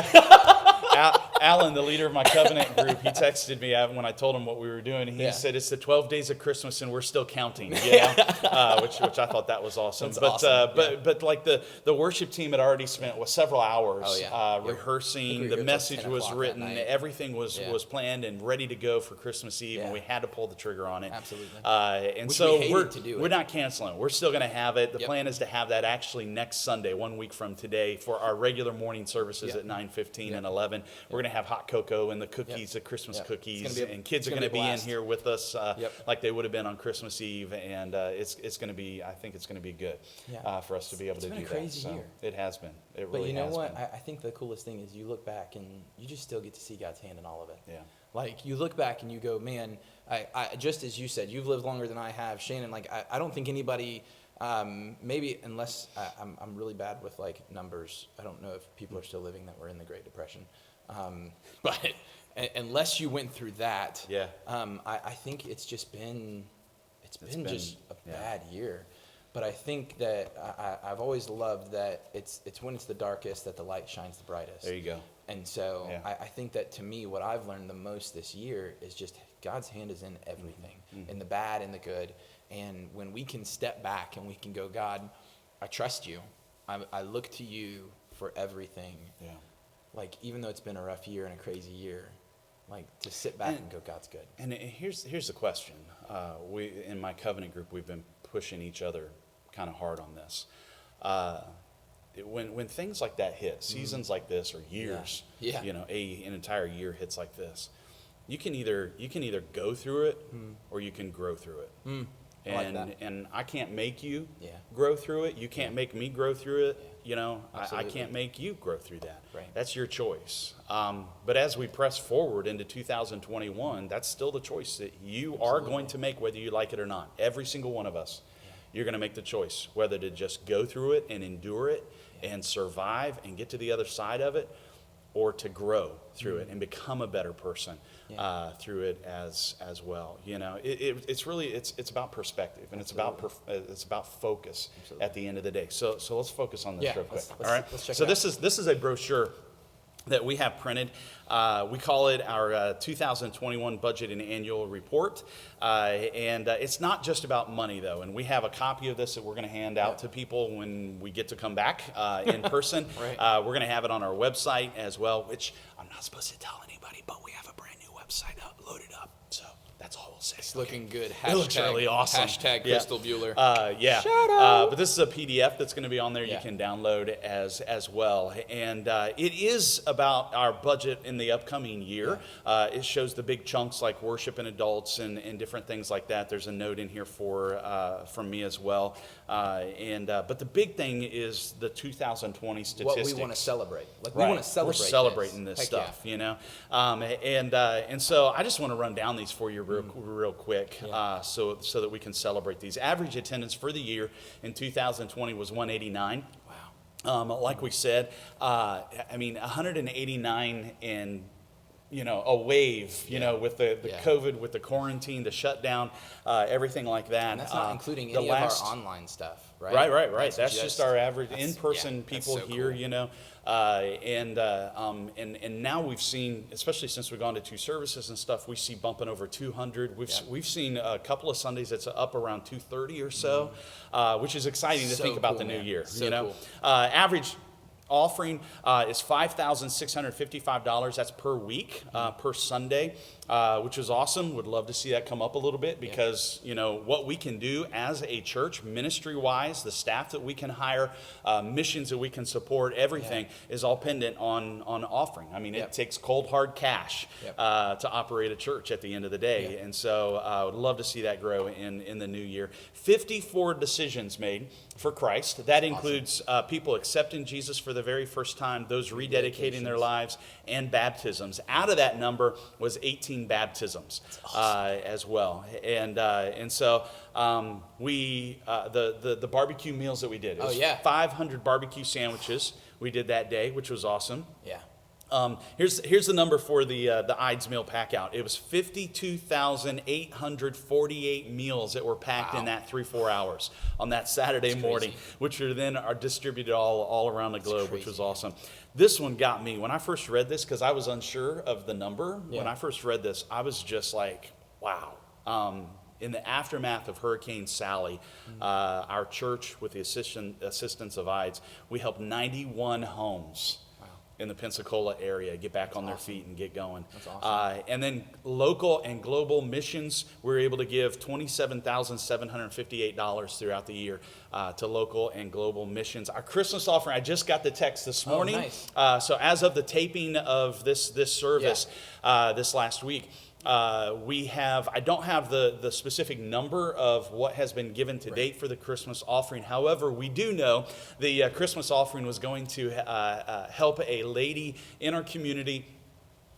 Alan, the leader of my covenant group, he texted me when I told him what we were doing. He
Yeah.
said, "It's the 12 days of Christmas and we're still counting." Which I thought that was awesome.
That's
but
awesome.
but like the worship team had already spent several hours
Oh, yeah. I think
rehearsing.
we were
The
here till
message
10
was
o'clock that
written.
night.
Everything was planned and ready to go for Christmas Eve, and
Yeah.
we had to pull the trigger on it.
Absolutely.
And
Which
so
we hated to do
we're
it.
not canceling. We're still going to have it. The
Yep.
plan is to have that actually next Sunday, 1 week from today, for our regular morning services
Yep.
at 9:15
Yep.
and 11. We're going to have hot cocoa and the cookies, the Christmas
Yep.
cookies,
It's gonna be
and kids are
it's
going
gonna
to be in
blast.
here with us
Yep.
like they would have been on Christmas Eve, and it's going to be. I think it's going to be good
Yeah.
for us to be able to
been
do
a crazy
that. So
year.
it has been. It
But
really
you know
has
what?
been.
I think the coolest thing is you look back and you just still get to see God's hand in all of it.
Yeah.
Like you look back and you go, man, I just as you said, you've lived longer than I have, Shannon. Like I don't think anybody, maybe unless I'm really bad with like numbers. I don't know if people are still living that were in the Great Depression, but unless you went through that,
Yeah.
I think it's been
been-
just a
yeah.
bad year. But I think that I've always loved that it's when it's the darkest that the light shines the brightest.
There you go.
And so
Yeah.
I think that to me, what I've learned the most this year is just God's hand is in everything, in the bad and the good. And when we can step back and we can go, God, I trust you. I look to you for everything.
Yeah.
Like, even though it's been a rough year and a crazy year, like, to sit back and go, God's good.
And here's the question. We in my covenant group, we've been pushing each other kind of hard on this. When things like that hit, seasons like this, or years,
Yeah.
you know, an entire year hits like this, you can either go through it or you can grow through it.
I like that.
And I can't make you
Yeah.
grow through it. You can't make me grow through it.
Yeah.
You know, I
Absolutely.
can't make you grow through that.
Right.
That's your choice. But as we press forward into 2021, that's still the choice that you are going to make, whether you like it or not. Every single one of us, you're going to make the choice whether to just go through it and endure it and survive and get to the other side of it, or to grow through it and become a better person through it as well. You know, it's really it's about perspective, and it's about focus at the end of the day. So let's focus on this real quick. All right.
Let's check
So
it out.
this is a brochure that we have printed. We call it our 2021 Budget and Annual Report. And it's not just about money, though. And we have a copy of this that we're going to hand out to people when we get to come back in person.
Right.
We're going to have it on our website as well, which I'm not supposed to tell anybody, but we have a brand new website loaded up. So that's all we'll say.
It's looking good.
It looks really awesome.
Hashtag
Yeah.
Crystal Bueller.
Yeah. But this is a PDF that's going to be on there.
Yeah.
You can download as well. And it is about our budget in the upcoming year. It shows the big chunks like worship and adults and different things like that. There's a note in here from me as well. But the big thing is the 2020 statistics.
What we want to celebrate. Like, we
Right.
want to celebrate.
We're celebrating this
Heck
stuff,
yeah.
you know. And so I just want to run down these for you real quick, so that we can celebrate these. Average attendance for the year in 2020 was 189.
Wow.
Like we said, 189 and a wave, with the
Yeah.
COVID, with the quarantine, the shutdown, everything like that.
And that's not including
the
any
last-
of our online stuff, right?
Right. That's just our average in-person
that's
people
so
here,
cool.
And now we've seen, especially since we've gone to 2 services and stuff, we see bumping over 200. We've seen a couple of Sundays that's up around 230 or so, which is exciting to
So
think about
cool,
the new
man.
year.
So cool.
Average offering is $5,655. That's per week, per Sunday, which is awesome. Would love to see that come up a little bit because, what we can do as a church, ministry-wise, the staff that we can hire, missions that we can support, everything is all pendant on offering. I mean, it takes cold, hard cash to operate a church at the end of the day.
Yep.
And so I would love to see that grow in the new year. 54 decisions made for Christ. That includes people accepting Jesus for the very first time, those rededicating their lives, and baptisms. Out of that number was 18 baptisms as well. And so the barbecue meals that we did. It was 500 barbecue sandwiches we did that day, which was awesome.
Yeah.
Here's the number for the Ides meal pack out. It was 52,848 meals that were packed in that 3-4 hours on that Saturday morning, which are distributed all around the globe, which was awesome. This one got me when I first read this because I was unsure of the number.
Yeah.
When I first read this, I was just like, wow. In the aftermath of Hurricane Sally, our church, with the assistance of Ides, we helped 91 homes in the Pensacola area get back on their feet and get going.
That's awesome.
And then local and global missions, we were able to give $27,758 throughout the year to local and global missions. Our Christmas offering, I just got the text this morning.
Nice.
So as of the taping of this service this last week, I don't have the specific number of what has been given to date for the Christmas offering. However, we do know the Christmas offering was going to help a lady in our community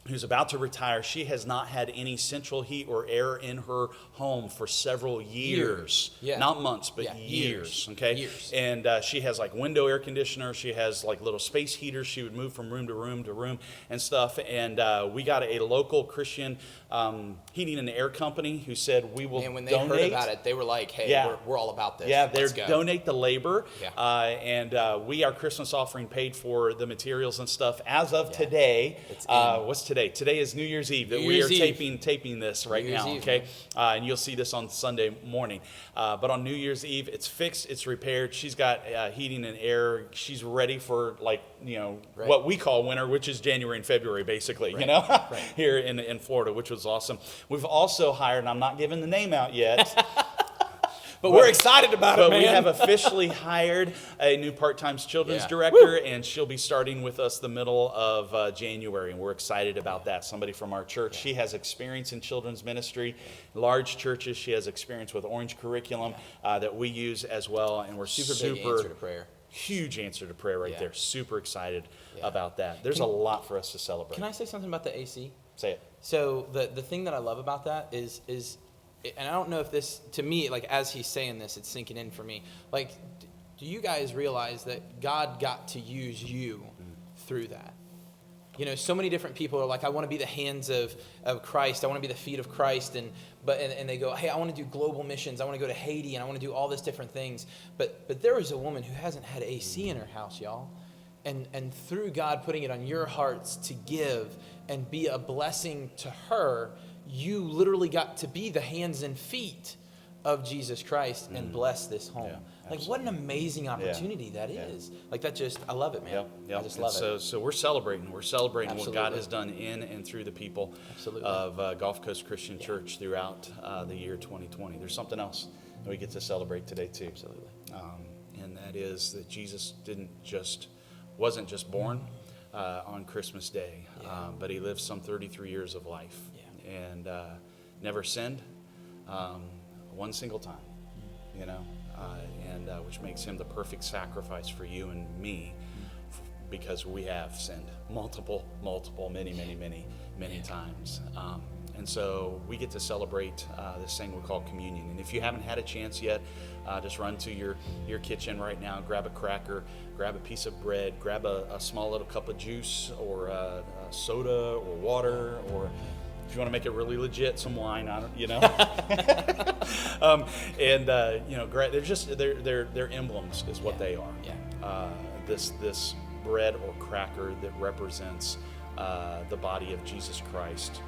who's about to retire. She has not had any central heat or air in her home for several years.
Yeah.
Not months, but
Yeah,
years.
years.
Okay.
Years.
And she has like window air conditioner. She has like little space heaters. She would move from room to room to room and stuff. And we got a local Christian heating and air company who said we will
And when they
donate.
heard about it, they were like, hey,
Yeah.
we're all about this.
Yeah,
Let's
they
go.
donate the labor,
Yeah.
and our Christmas offering paid for the materials and stuff. As of
Yeah.
today,
It's in.
what's today? Today is New Year's Eve that
New
we are
Year's Eve.
taping this right
New Year's
now.
Eve,
Okay, and you'll see this on Sunday morning. But on New Year's Eve, it's fixed, it's repaired. She's got heating and air. She's ready for
Right.
what we call winter, which is January and February, basically.
Right.
Here in Florida, which was awesome. We've also hired, and I'm not giving the name out yet.
But we're excited about it,
But
man.
we have officially hired a new part-time children's
Yeah.
director, and she'll be starting with us the middle of January, and we're excited about that. Somebody from our church. She has experience in children's ministry, large churches. She has experience with Orange curriculum that we use as well, and we're
Super big answer to prayer.
Huge answer to prayer right
Yeah.
there. Super excited
Yeah.
about that. There's a lot for us to celebrate.
Can I say something about the AC?
Say it?
So the thing that I love about that is, and I don't know if this, to me, like as he's saying this, it's sinking in for me. Like, do you guys realize that God got to use you through that? So many different people are like, I want to be the hands of Christ. I want to be the feet of Christ. And they go, hey, I want to do global missions. I want to go to Haiti, and I want to do all these different things. But there is a woman who hasn't had AC in her house, y'all. And through God putting it on your hearts to give and be a blessing to her, you literally got to be the hands and feet of Jesus Christ and bless this home.
Yeah,
like, what an amazing opportunity that is. Like, I love it, man.
Yep.
I just love it.
So we're celebrating. We're celebrating what God
Absolutely.
has done in and through the people
Absolutely.
of Gulf Coast Christian Church throughout the year 2020. There's something else that we get to celebrate today too.
Absolutely.
And that is that Jesus wasn't just born on Christmas Day, but he lived some 33 years of life and never sinned one single time, which makes him the perfect sacrifice for you and me, because we have sinned multiple, many times. And so we get to celebrate this thing we call communion. And if you haven't had a chance yet, just run to your kitchen right now, grab a cracker, grab a piece of bread, grab a small little cup of juice or a soda or water, or if you want to make it really legit, some wine. They're emblems is what they are.
Yeah.
This bread or cracker that represents the body of Jesus Christ,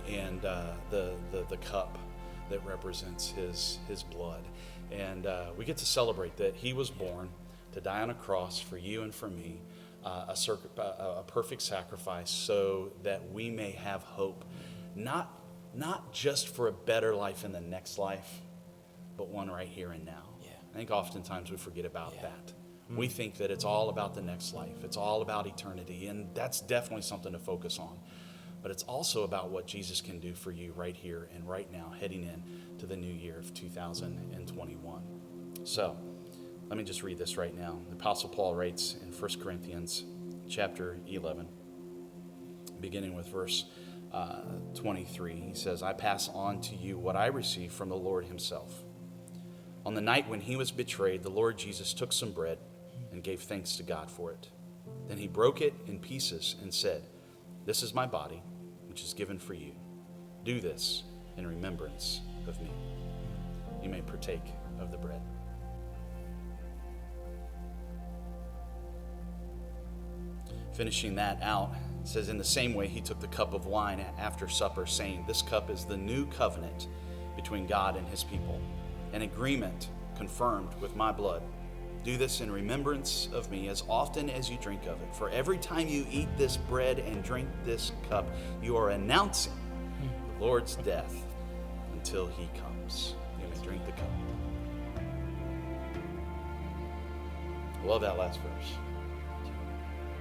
and the cup that represents his blood. And we get to celebrate that he was born to die on a cross for you and for me, a perfect sacrifice so that we may have hope, not just for a better life in the next life, but one right here and now.
Yeah.
I think oftentimes we forget about that. We think that it's all about the next life. It's all about eternity, and that's definitely something to focus on. But it's also about what Jesus can do for you right here and right now, heading in to the new year of 2021. So, let me just read this right now. The Apostle Paul writes in 1 Corinthians chapter 11, beginning with verse 23. He says, I pass on to you what I received from the Lord himself. On the night when he was betrayed, the Lord Jesus took some bread and gave thanks to God for it. Then he broke it in pieces and said, this is my body, which is given for you. Do this in remembrance of me. You may partake of the bread. Finishing that out, it says, in the same way he took the cup of wine after supper, saying, this cup is the new covenant between God and his people, an agreement confirmed with my blood. Do this in remembrance of me as often as you drink of it. For every time you eat this bread and drink this cup, you are announcing the Lord's death until he comes. You may drink the cup. I love that last verse.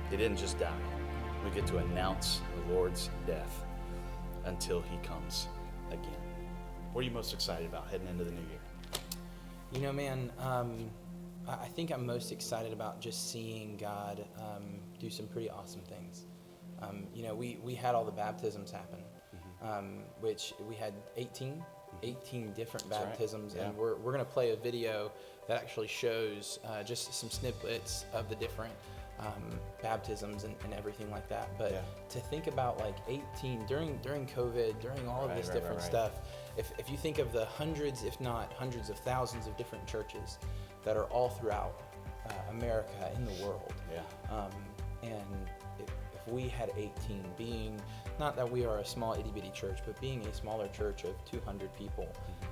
He didn't just die. We get to announce the Lord's death until he comes again. What are you most excited about heading into the new year?
Man, I think I'm most excited about just seeing God do some pretty awesome things. we had all the baptisms happen, which we had 18 different baptisms,
right. Yeah.
and we're going to play a video that actually shows just some snippets of the different baptisms and everything like that. But to think about like 18 during COVID, during all of this different stuff, if you think of the hundreds, if not hundreds of thousands of different churches that are all throughout America, in the world, and if we had 18, being, not that we are a small itty bitty church, but being a smaller church of 200 people,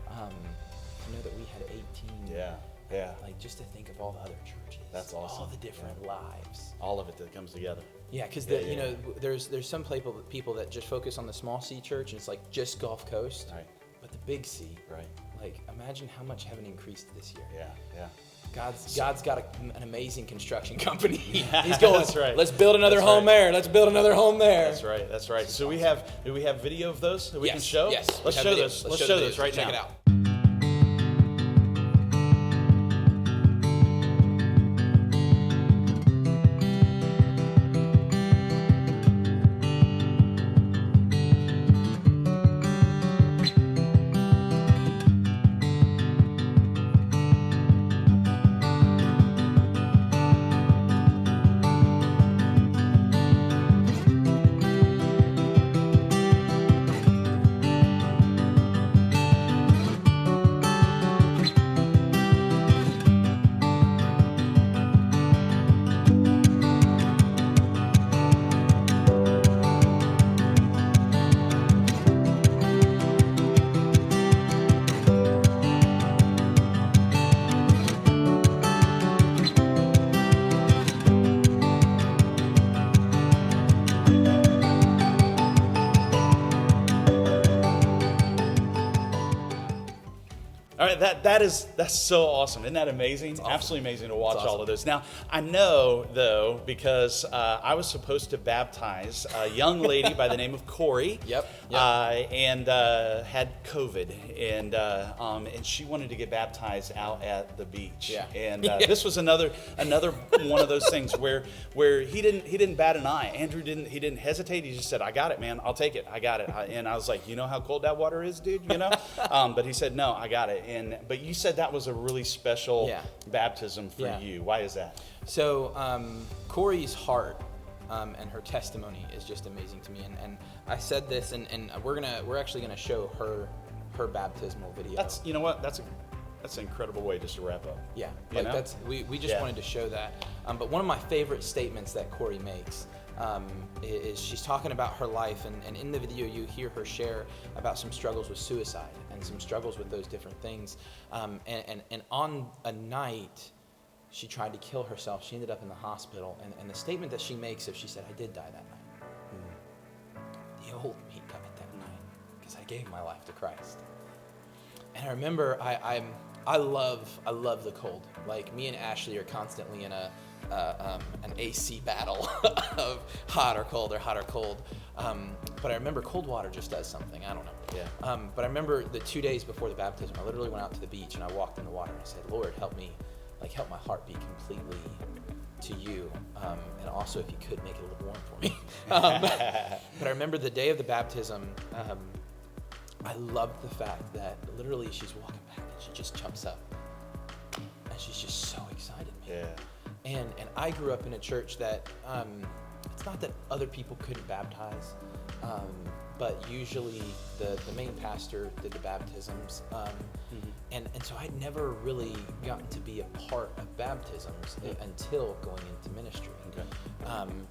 to know that we had 18.
Yeah.
Like, just to think of all the other churches.
That's awesome.
All the different lives.
All of it that comes together.
Yeah, because there's some people that just focus on the small C church, and it's like just Gulf Coast.
Right.
But the big C.
Right.
Like, imagine how much heaven increased this year.
Yeah.
God's got an amazing construction company. He's going,
that's right.
Let's build another home there. Let's build another home there.
That's right. So do we have video of those that we can show?
Yes.
Let's show those. Let's show those right now.
Check it out.
All right, that's so awesome. Isn't that amazing? Awesome. Absolutely amazing to watch all of this. Now, I know, though, because I was supposed to baptize a young lady by the name of Corey.
Yep.
And had COVID, and she wanted to get baptized out at the beach.
Yeah.
And this was another one of those things where he didn't bat an eye. Andrew didn't hesitate. He just said, "I got it, man. I'll take it. I got it." And I was like, "You know how cold that water is, dude? You know?" But he said, "No, I got it." But you said that was a really special baptism for you. Why is that?
So Corey's heart and her testimony is just amazing to me. And I said this, and we're actually gonna show her baptismal video.
That's, you know what? That's an incredible way just to wrap up.
Yeah,
You know?
we just wanted to show that. But one of my favorite statements that Corey makes is she's talking about her life, and in the video you hear her share about some struggles with suicide and some struggles with those different things. And on a night, she tried to kill herself. She ended up in the hospital, and the statement that she makes, she said, "I did die that night. The old me died that night because I gave my life to Christ." And I remember I love the cold. Like, me and Ashley are constantly in an AC battle of hot or cold or hot or cold. But I remember cold water just does something. I don't know.
Yeah.
But I remember the 2 days before the baptism, I literally went out to the beach and I walked in the water and I said, "Lord, help me, help my heart be completely to you. And also, if you could, make it a little warm for me." But I remember the day of the baptism, I loved the fact that literally she's walking back and she just jumps up and she's just so excited, man.
Yeah.
And I grew up in a church that it's not that other people couldn't baptize, but usually the main pastor did the baptisms, and so I'd never really gotten to be a part of baptisms until going into ministry.
Okay.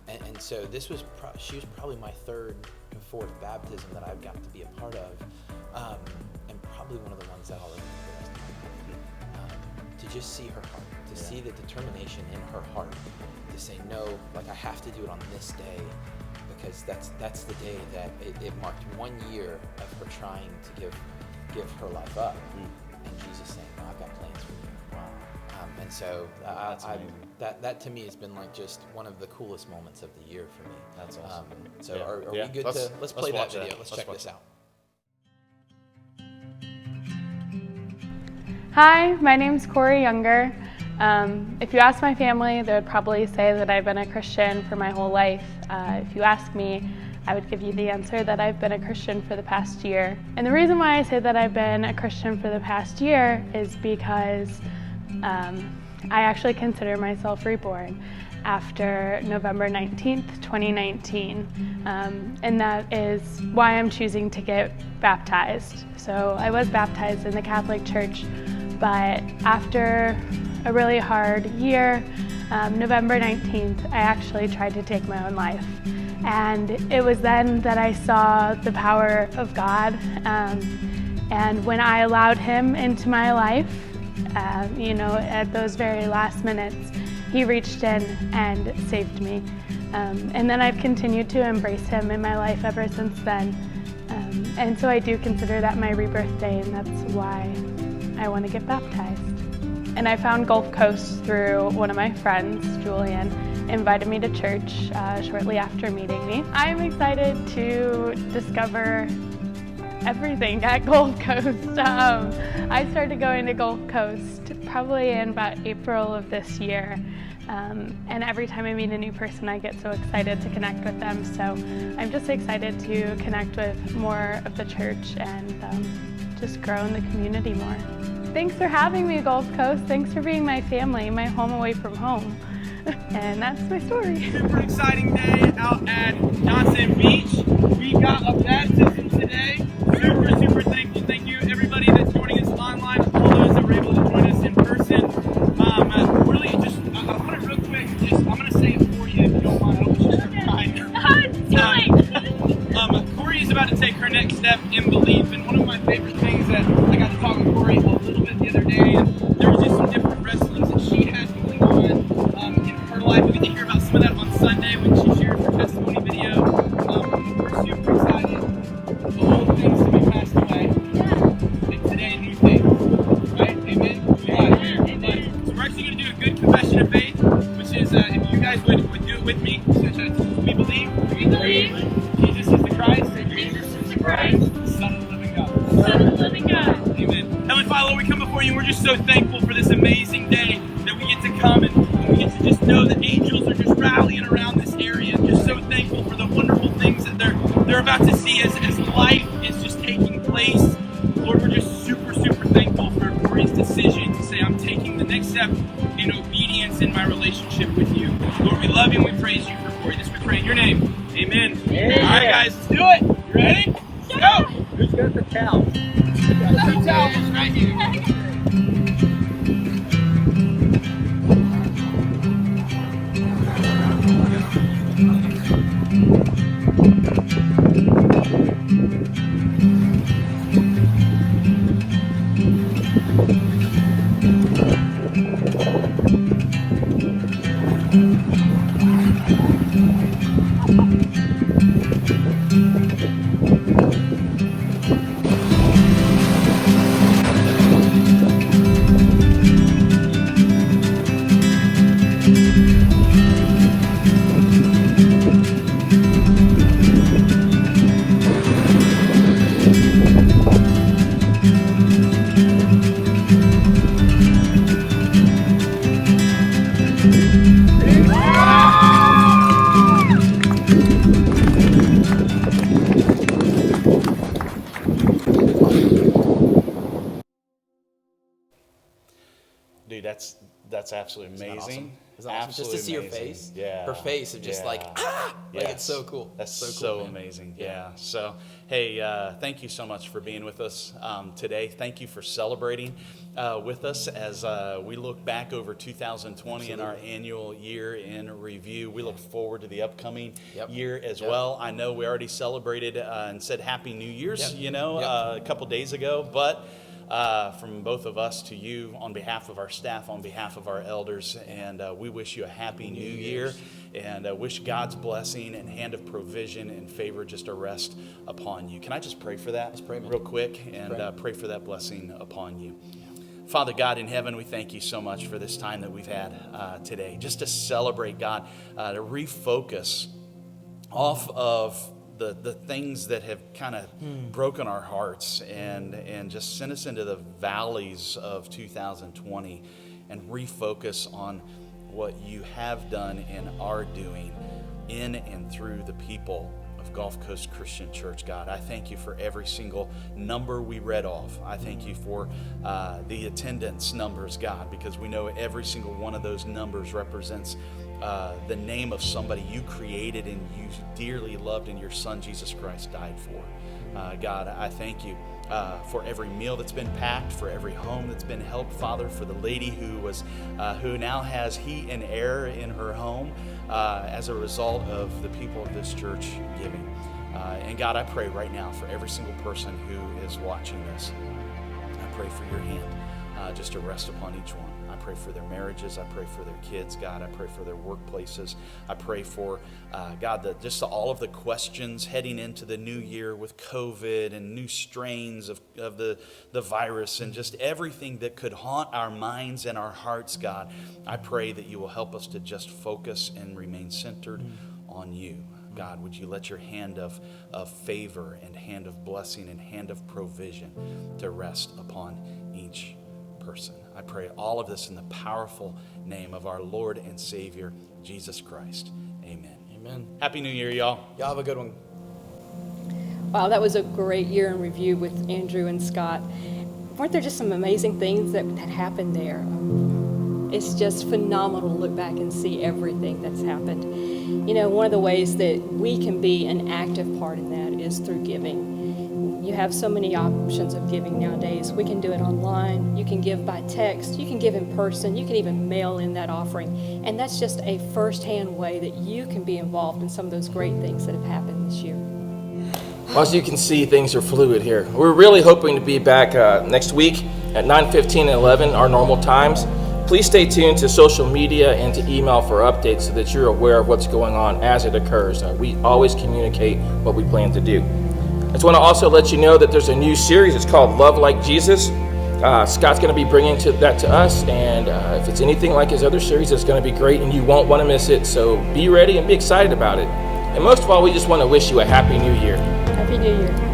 And so this was she was probably my third and fourth baptism that I've gotten to be a part of, and probably one of the ones that I'll remember the rest of my life. To just see her heart, to see the determination in her heart, to say, "No, I have to do it on this day," because that's the day that it marked 1 year of her trying to give her life up, and Jesus saying, "No, I've got plans for you." Wow. And so that to me has been just one of the coolest moments of the year for me.
That's awesome.
So are we good let's play that video. Let's check this out.
Hi, my name's Corey Younger. If you ask my family, they would probably say that I've been a Christian for my whole life. If you ask me, I would give you the answer that I've been a Christian for the past year. And the reason why I say that I've been a Christian for the past year is because I actually consider myself reborn after November 19th, 2019. And that is why I'm choosing to get baptized. So I was baptized in the Catholic Church, but after a really hard year, November 19th, I actually tried to take my own life. And it was then that I saw the power of God. And when I allowed Him into my life, at those very last minutes, He reached in and saved me. And then I've continued to embrace Him in my life ever since then. And so I do consider that my rebirth day, and that's why I want to get baptized. And I found Gulf Coast through one of my friends, Julian, invited me to church shortly after meeting me. I'm excited to discover everything at Gulf Coast. I started going to Gulf Coast probably in about April of this year. And every time I meet a new person, I get so excited to connect with them. So I'm just excited to connect with more of the church and just grow in the community more. Thanks for having me, Gulf Coast. Thanks for being my family, my home away from home. And that's my story.
Super exciting day out at Johnson Beach. We got a baptism today. Super thankful. Thank you everybody that's joining us online, all those that were able to join us in person. Really just, I want to real quick, I'm going to say it for you if you don't mind. I don't want you to cry. Corey is about to take her next step in belief, and one of my favorite things that I got to talk with Corey a little bit the other day, and there was just some different wrestlings that she had going on in her life. We get to hear about some of that on Sunday when she shared her testimony video. We're super excited. The old things to be passed away. And today, new things. Right? Amen? Amen. So we're actually going to do a good confession of faith, which is, if you guys would do it with me, we believe. We believe. Jesus is the Christ. Jesus is the Christ. Son of the living God. Son of the living God. Amen. Heavenly Father, Lord, we come before you and we're just so thankful for this amazing day that we get to come and we get to just know that angels are just rallying around this area. And just so thankful for the wonderful things that they're about to see as life is just taking place. Lord, we're just super thankful for Corey's decision to say, I'm taking the next step in obedience in my relationship with you. Lord, we love you and we praise you for Corey. This we pray in your name. Amen. Amen. All right, guys, let's do it. You ready? Let's go. Who's got the towel? The towel is right here.
Dude, that's absolutely amazing.
Awesome? Isn't that awesome?
Absolutely
just to see
amazing.
her face,
Yeah.
her face of just like it's so cool.
That's
so,
so
cool, man.
amazing. Yeah. So, hey, thank you so much for being with us today. Thank you for celebrating with us as we look back over 2020 and our annual year in review. We look forward to the upcoming year as well. I know we already celebrated and said Happy New Year's, a couple days ago, but from both of us to you, on behalf of our staff, on behalf of our elders, and we wish you a happy new year, and wish God's blessing and hand of provision and favor just to rest upon you. Can I just pray for that real quick and pray for that blessing upon you? Father God in heaven, we thank you so much for this time that we've had today, just to celebrate, God, to refocus off of the things that have kind of broken our hearts and just sent us into the valleys of 2020 and refocus on what you have done and are doing in and through the people of Gulf Coast Christian Church. God, I thank you for every single number we read off. I thank you for the attendance numbers, God, because we know every single one of those numbers represents the name of somebody you created and you dearly loved and your son Jesus Christ died for. God, I thank you for every meal that's been packed, for every home that's been helped, Father, for the lady who now has heat and air in her home as a result of the people of this church giving. And God, I pray right now for every single person who is watching this. I pray for your hand just to rest upon each one. I pray for their marriages. I pray for their kids, God. I pray for their workplaces. I pray for, God, just all of the questions heading into the new year with COVID and new strains of the virus and just everything that could haunt our minds and our hearts, God. I pray that you will help us to just focus and remain centered on you. God, would you let your hand of favor and hand of blessing and hand of provision to rest upon each person. I pray all of this in the powerful name of our Lord and Savior, Jesus Christ. Amen.
Amen.
Happy New Year, y'all.
Y'all have a good one.
Wow, that was a great year in review with Andrew and Scott. Weren't there just some amazing things that happened there? It's just phenomenal to look back and see everything that's happened. You know, one of the ways that we can be an active part in that is through giving. You have so many options of giving nowadays. We can do it online. You can give by text. You can give in person. You can even mail in that offering. And that's just a first-hand way that you can be involved in some of those great things that have happened this year.
Well, as you can see, things are fluid here. We're really hoping to be back next week at 9:15 and 11, our normal times. Please stay tuned to social media and to email for updates so that you're aware of what's going on as it occurs. We always communicate what we plan to do. I just want to also let you know that there's a new series. It's called Love Like Jesus. Scott's going to be bringing that to us, and if it's anything like his other series, it's going to be great, and you won't want to miss it. So be ready and be excited about it. And most of all, we just want to wish you a Happy New Year.
Happy New Year.